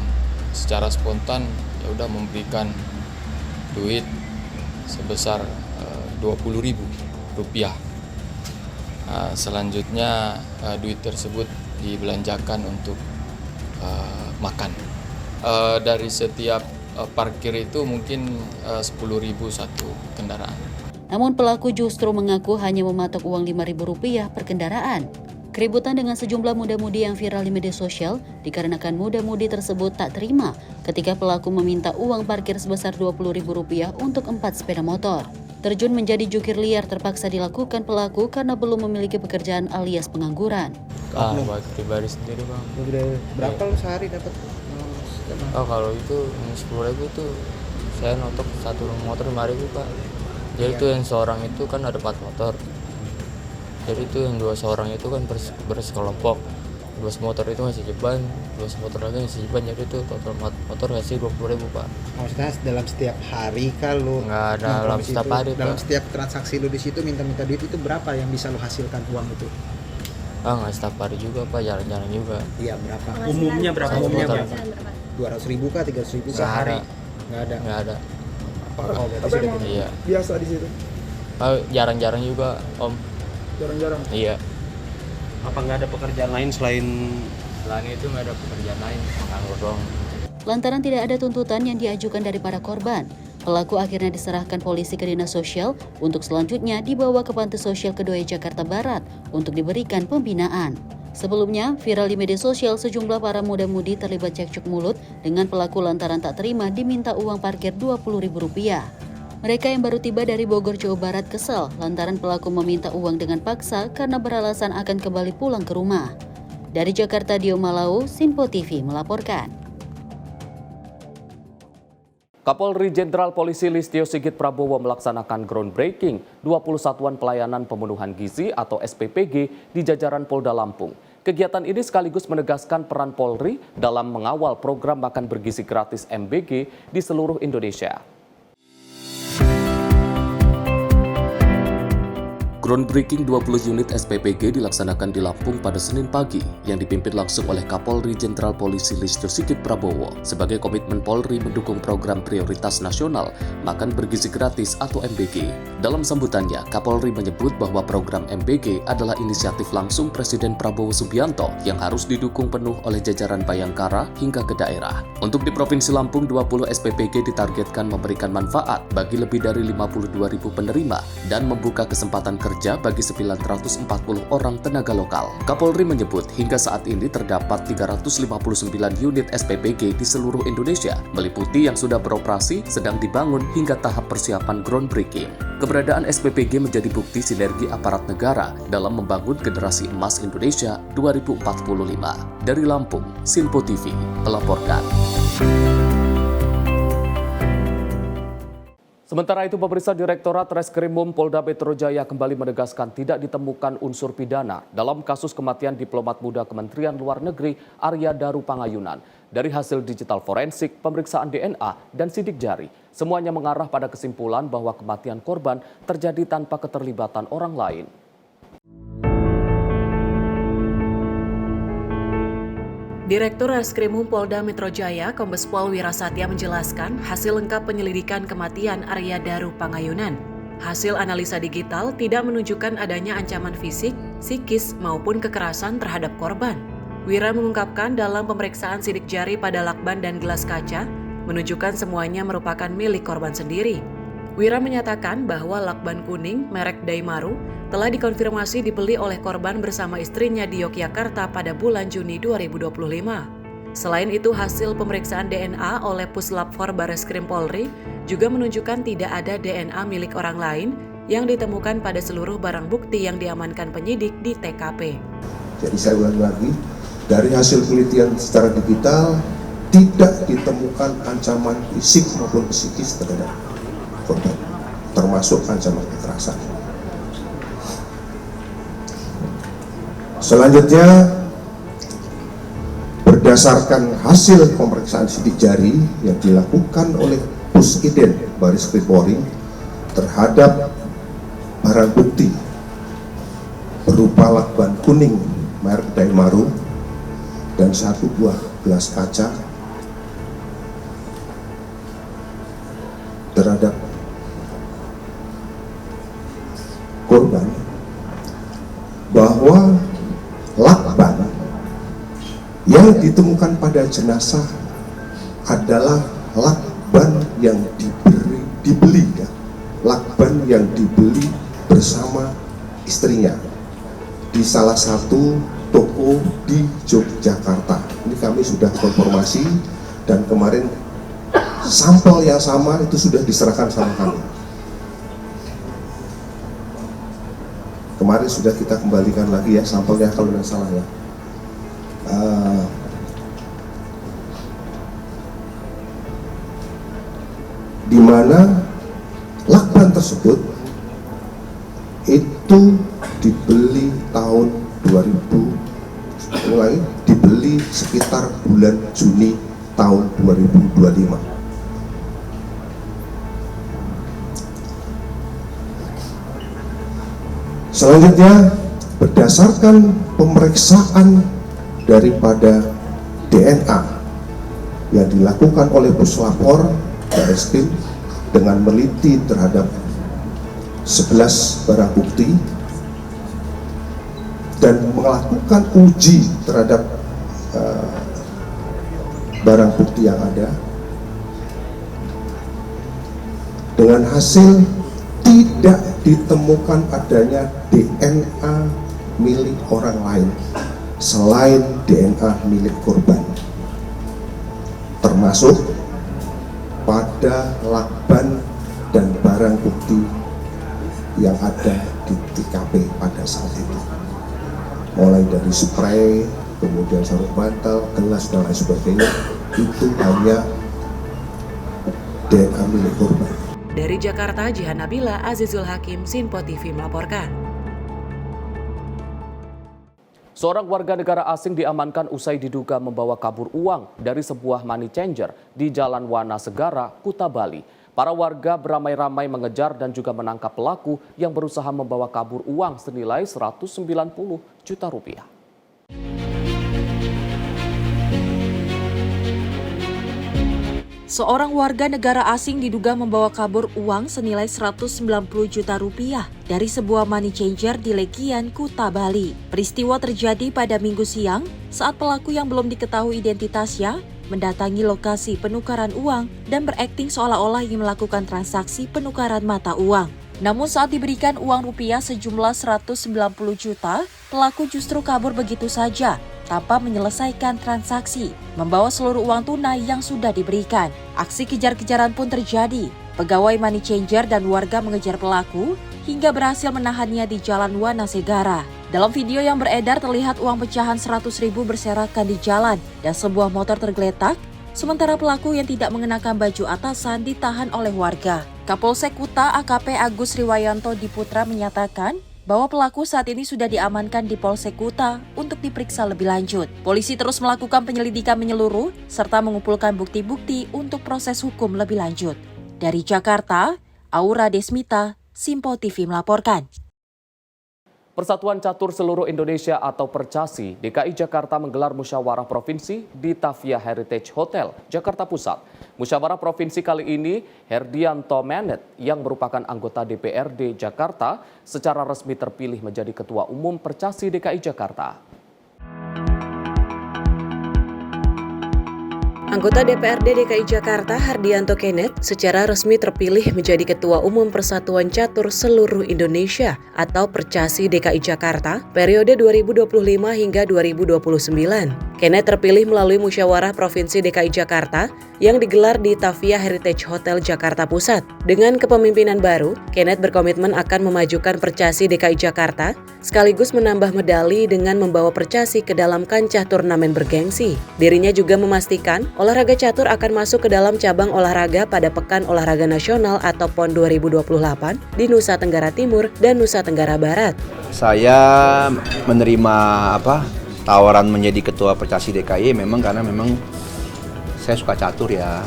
secara spontan ya udah memberikan duit sebesar 20.000 rupiah. Selanjutnya duit tersebut dibelanjakan untuk makan. Dari setiap parkir itu mungkin 10.000 satu kendaraan. Namun pelaku justru mengaku hanya mematok uang Rp5.000 per kendaraan. Keributan dengan sejumlah muda-mudi yang viral di media sosial dikarenakan muda-mudi tersebut tak terima ketika pelaku meminta uang parkir sebesar Rp20.000 untuk 4 sepeda motor. Terjun menjadi jukir liar terpaksa dilakukan pelaku karena belum memiliki pekerjaan alias pengangguran. Buat pribadi sendiri bang. Berapa lu sehari dapat? Kalau itu 10.000 itu saya notok satu motor 5.000 Pak. Jadi itu yang seorang itu kan ada 4 motor. Jadi itu yang 2 seorang itu kan bersekelompok. 2 motor itu ngasih jeban, 2 motor lagi ngasih jeban, jadi itu total motor ngasih 20.000 Pak. Maksudnya dalam setiap hari kalau nggak ada dalam setiap hari dalam Pak. setiap transaksi lu di situ minta duit itu berapa yang bisa lu hasilkan uang itu? Nggak setiap hari juga Pak, jarang-jarang juga. Iya berapa? Umumnya berapa? Umumnya berapa? 200.000 kah, 300.000 sehari? Nggak ada. Oh, berarti sudah iya. Biasa di situ. Jarang-jarang juga Om. Jarang-jarang. Iya. Apa nggak ada pekerjaan lain selain itu nggak ada pekerjaan lain, nganggur doang. Lantaran tidak ada tuntutan yang diajukan dari para korban, pelaku akhirnya diserahkan polisi ke Dinas Sosial untuk selanjutnya dibawa ke Panti Sosial Kedoya Jakarta Barat untuk diberikan pembinaan. Sebelumnya, viral di media sosial sejumlah para muda-mudi terlibat cekcok mulut dengan pelaku lantaran tak terima diminta uang parkir Rp20.000. Mereka yang baru tiba dari Bogor, Jawa Barat kesal lantaran pelaku meminta uang dengan paksa karena beralasan akan kembali pulang ke rumah. Dari Jakarta, Dio Malau, Sinpo TV melaporkan. Kapolri Jenderal Polisi Listio Sigit Prabowo melaksanakan groundbreaking 20 Satuan Pelayanan Pemenuhan Gizi atau SPPG di jajaran Polda Lampung. Kegiatan ini sekaligus menegaskan peran Polri dalam mengawal program makan bergizi gratis MBG di seluruh Indonesia. Groundbreaking 20 unit SPPG dilaksanakan di Lampung pada Senin pagi yang dipimpin langsung oleh Kapolri Jenderal Polisi Listio Sigit Prabowo sebagai komitmen Polri mendukung program prioritas nasional makan bergizi gratis atau MBG. Dalam sambutannya, Kapolri menyebut bahwa program MBG adalah inisiatif langsung Presiden Prabowo Subianto yang harus didukung penuh oleh jajaran Bayangkara hingga ke daerah. Untuk di Provinsi Lampung, 20 SPPG ditargetkan memberikan manfaat bagi lebih dari 52.000 penerima dan membuka kesempatan kerja bagi 940 orang tenaga lokal. Kapolri menyebut hingga saat ini terdapat 359 unit SPPG di seluruh Indonesia, meliputi yang sudah beroperasi, sedang dibangun hingga tahap persiapan groundbreaking. Keberadaan SPPG menjadi bukti sinergi aparat negara dalam membangun generasi emas Indonesia 2045. Dari Lampung, Sinpo TV melaporkan. Sementara itu, pemirsa, Direktorat Reskrimum Polda Metro Jaya kembali menegaskan tidak ditemukan unsur pidana dalam kasus kematian diplomat muda Kementerian Luar Negeri Arya Daru Pangayunan. Dari hasil digital forensik, pemeriksaan DNA, dan sidik jari, semuanya mengarah pada kesimpulan bahwa kematian korban terjadi tanpa keterlibatan orang lain. Direktur Reskrimum Polda Metro Jaya, Kombes Pol Wirasatya menjelaskan hasil lengkap penyelidikan kematian Arya Daru Pangayunan. Hasil analisa digital tidak menunjukkan adanya ancaman fisik, psikis, maupun kekerasan terhadap korban. Wira mengungkapkan dalam pemeriksaan sidik jari pada lakban dan gelas kaca, menunjukkan semuanya merupakan milik korban sendiri. Wira menyatakan bahwa lakban kuning merek Daimaru telah dikonfirmasi dibeli oleh korban bersama istrinya di Yogyakarta pada bulan Juni 2025. Selain itu, hasil pemeriksaan DNA oleh Puslap 4 Barreskrim Polri juga menunjukkan tidak ada DNA milik orang lain yang ditemukan pada seluruh barang bukti yang diamankan penyidik di TKP. Jadi saya ulangi lagi, dari hasil penelitian secara digital tidak ditemukan ancaman fisik maupun psikis terhadap korban, termasuk ancaman kekerasan. Selanjutnya, berdasarkan hasil pemeriksaan sidik jari yang dilakukan oleh Pusiden Barreskrim Polri terhadap barang bukti berupa lakban kuning merek Daimaru dan 1 buah gelas kaca terhadap korban, bahwa lakban yang ditemukan pada jenazah adalah lakban yang dibeli ya, lakban yang dibeli bersama istrinya di salah satu toko di Yogyakarta. Ini kami sudah konfirmasi dan kemarin sampel yang sama itu sudah diserahkan sama kami. Kemarin sudah kita kembalikan lagi ya sampelnya kalau tidak salah ya. Di mana lakban tersebut itu dibeli tahun 2000, mulai dibeli sekitar bulan Juni tahun 2025. Selanjutnya, berdasarkan pemeriksaan daripada DNA yang dilakukan oleh Puslapor Barreskrim dengan meliti terhadap 11 barang bukti dan melakukan uji terhadap barang bukti yang ada, dengan hasil tidak ditemukan adanya DNA milik orang lain selain DNA milik korban, termasuk pada lakban dan barang bukti yang ada di TKP pada saat itu, mulai dari spray, kemudian sarung bantal, gelas dan lain sebagainya, itu hanya DNA milik korban. Dari Jakarta, Jihan Nabila, Azizul Hakim, Sinpo TV melaporkan. Seorang warga negara asing diamankan usai diduga membawa kabur uang dari sebuah money changer di Jalan Wana Segara, Kuta Bali. Para warga beramai-ramai mengejar dan juga menangkap pelaku yang berusaha membawa kabur uang senilai 190 juta rupiah. Seorang warga negara asing diduga membawa kabur uang senilai 190 juta rupiah dari sebuah money changer di Legian, Kuta Bali. Peristiwa terjadi pada Minggu siang saat pelaku yang belum diketahui identitasnya mendatangi lokasi penukaran uang dan berakting seolah-olah ingin melakukan transaksi penukaran mata uang. Namun saat diberikan uang rupiah sejumlah 190 juta, pelaku justru kabur begitu saja tanpa menyelesaikan transaksi, membawa seluruh uang tunai yang sudah diberikan. Aksi kejar-kejaran pun terjadi. Pegawai money changer dan warga mengejar pelaku hingga berhasil menahannya di Jalan Wana Segara. Dalam video yang beredar terlihat uang pecahan 100.000 berserakan di jalan dan sebuah motor tergeletak, sementara pelaku yang tidak mengenakan baju atasan ditahan oleh warga. Kapolsek Kuta AKP Agus Riwayanto Diputra menyatakan bahwa pelaku saat ini sudah diamankan di Polsek Kuta untuk diperiksa lebih lanjut. Polisi terus melakukan penyelidikan menyeluruh serta mengumpulkan bukti-bukti untuk proses hukum lebih lanjut. Dari Jakarta, Aura Desmita, Sinpo TV melaporkan. Persatuan Catur Seluruh Indonesia atau Percasi DKI Jakarta menggelar musyawarah provinsi di Tavia Heritage Hotel, Jakarta Pusat. Musyawarah provinsi kali ini Herdianto Menet yang merupakan anggota DPRD Jakarta secara resmi terpilih menjadi Ketua Umum Percasi DKI Jakarta. Anggota DPRD DKI Jakarta Herdianto Kenneth secara resmi terpilih menjadi Ketua Umum Persatuan Catur Seluruh Indonesia atau Percasi DKI Jakarta periode 2025 hingga 2029. Kenneth terpilih melalui musyawarah Provinsi DKI Jakarta yang digelar di Tavia Heritage Hotel Jakarta Pusat. Dengan kepemimpinan baru, Kenneth berkomitmen akan memajukan Percasi DKI Jakarta, sekaligus menambah medali dengan membawa Percasi ke dalam kancah turnamen bergengsi. Dirinya juga memastikan olahraga catur akan masuk ke dalam cabang olahraga pada Pekan Olahraga Nasional atau PON 2028 di Nusa Tenggara Timur dan Nusa Tenggara Barat. Saya menerima tawaran menjadi ketua Percasi DKI karena saya suka catur ya,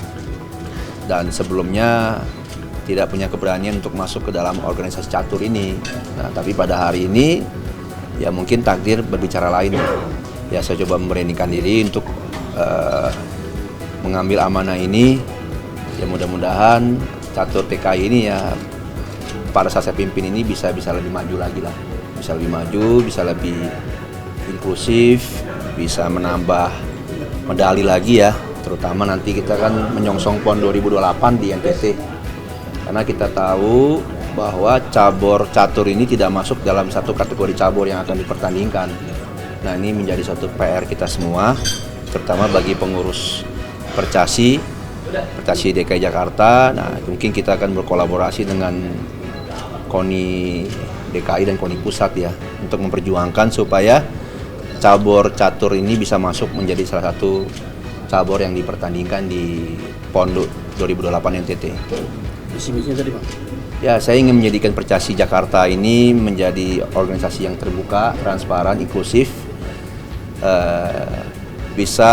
dan sebelumnya tidak punya keberanian untuk masuk ke dalam organisasi catur ini. Nah, tapi pada hari ini ya mungkin takdir berbicara lain. Ya saya coba memberanikan diri untuk mengambil amanah ini. Ya mudah-mudahan catur DKI ini ya pada saat saya pimpin ini bisa lebih maju lagi lah, bisa lebih maju, bisa lebih inklusif, bisa menambah medali lagi ya, terutama nanti kita kan menyongsong PON 2028 di NTT, karena kita tahu bahwa cabur catur ini tidak masuk dalam satu kategori cabur yang akan dipertandingkan. Nah, ini menjadi satu PR kita semua, terutama bagi pengurus Percasi DKI Jakarta. Nah, mungkin kita akan berkolaborasi dengan KONI DKI dan KONI Pusat ya, untuk memperjuangkan supaya cabur catur ini bisa masuk menjadi salah satu cabur yang dipertandingkan di PON 2028 NTT. Visi-misinya tadi Pak? Ya, saya ingin menjadikan Percasi Jakarta ini menjadi organisasi yang terbuka, transparan, inklusif, bisa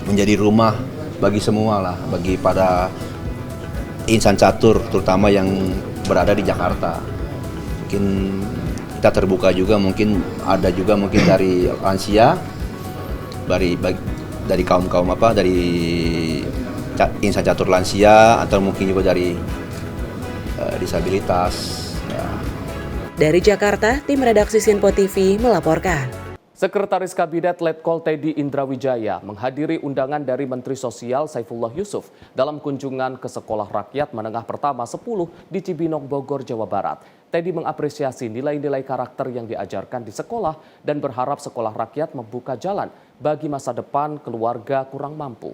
menjadi rumah bagi semua lah, bagi pada insan catur, terutama yang berada di Jakarta. Mungkin kita terbuka juga, mungkin ada juga dari lansia, dari kaum dari insan catur lansia, atau mungkin juga dari disabilitas. Ya. Dari Jakarta, tim redaksi Sinpo TV melaporkan. Sekretaris Kabinet Letkol Teddy Indrawijaya menghadiri undangan dari Menteri Sosial Saifullah Yusuf dalam kunjungan ke Sekolah Rakyat Menengah Pertama 10 di Cibinong, Bogor, Jawa Barat. Teddy mengapresiasi nilai-nilai karakter yang diajarkan di sekolah dan berharap sekolah rakyat membuka jalan bagi masa depan keluarga kurang mampu.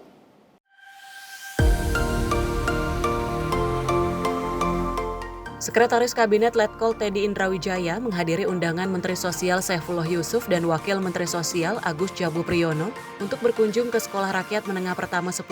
Sekretaris Kabinet Letkol Teddy Indrawijaya menghadiri undangan Menteri Sosial Saifullah Yusuf dan Wakil Menteri Sosial Agus Jabu Priyono untuk berkunjung ke Sekolah Rakyat Menengah Pertama 10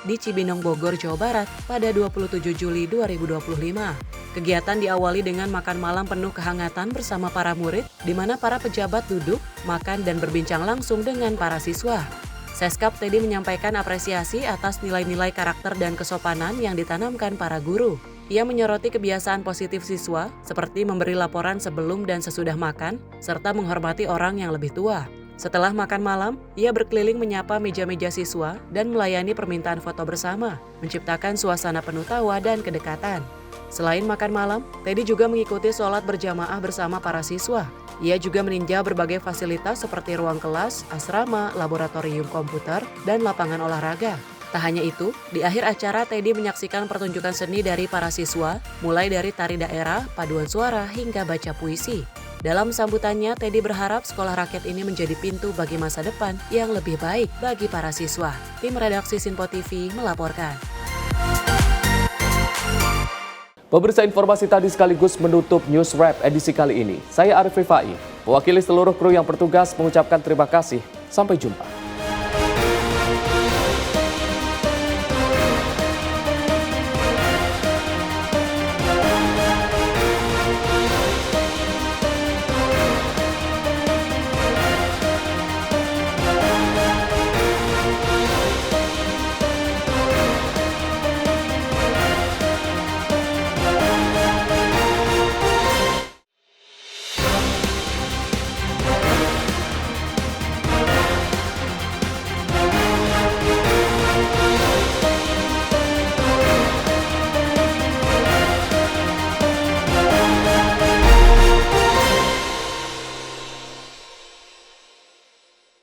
di Cibinong, Bogor, Jawa Barat pada 27 Juli 2025. Kegiatan diawali dengan makan malam penuh kehangatan bersama para murid, di mana para pejabat duduk, makan dan berbincang langsung dengan para siswa. Seskap Teddy menyampaikan apresiasi atas nilai-nilai karakter dan kesopanan yang ditanamkan para guru. Ia menyoroti kebiasaan positif siswa seperti memberi laporan sebelum dan sesudah makan, serta menghormati orang yang lebih tua. Setelah makan malam, ia berkeliling menyapa meja-meja siswa dan melayani permintaan foto bersama, menciptakan suasana penuh tawa dan kedekatan. Selain makan malam, Teddy juga mengikuti sholat berjamaah bersama para siswa. Ia juga meninjau berbagai fasilitas seperti ruang kelas, asrama, laboratorium komputer, dan lapangan olahraga. Tak hanya itu, di akhir acara Teddy menyaksikan pertunjukan seni dari para siswa, mulai dari tari daerah, paduan suara, hingga baca puisi. Dalam sambutannya, Teddy berharap sekolah rakyat ini menjadi pintu bagi masa depan yang lebih baik bagi para siswa. Tim redaksi Sinpo TV melaporkan. Pemirsa, informasi tadi sekaligus menutup News Wrap edisi kali ini. Saya Arif Rifai, mewakili seluruh kru yang bertugas mengucapkan terima kasih. Sampai jumpa.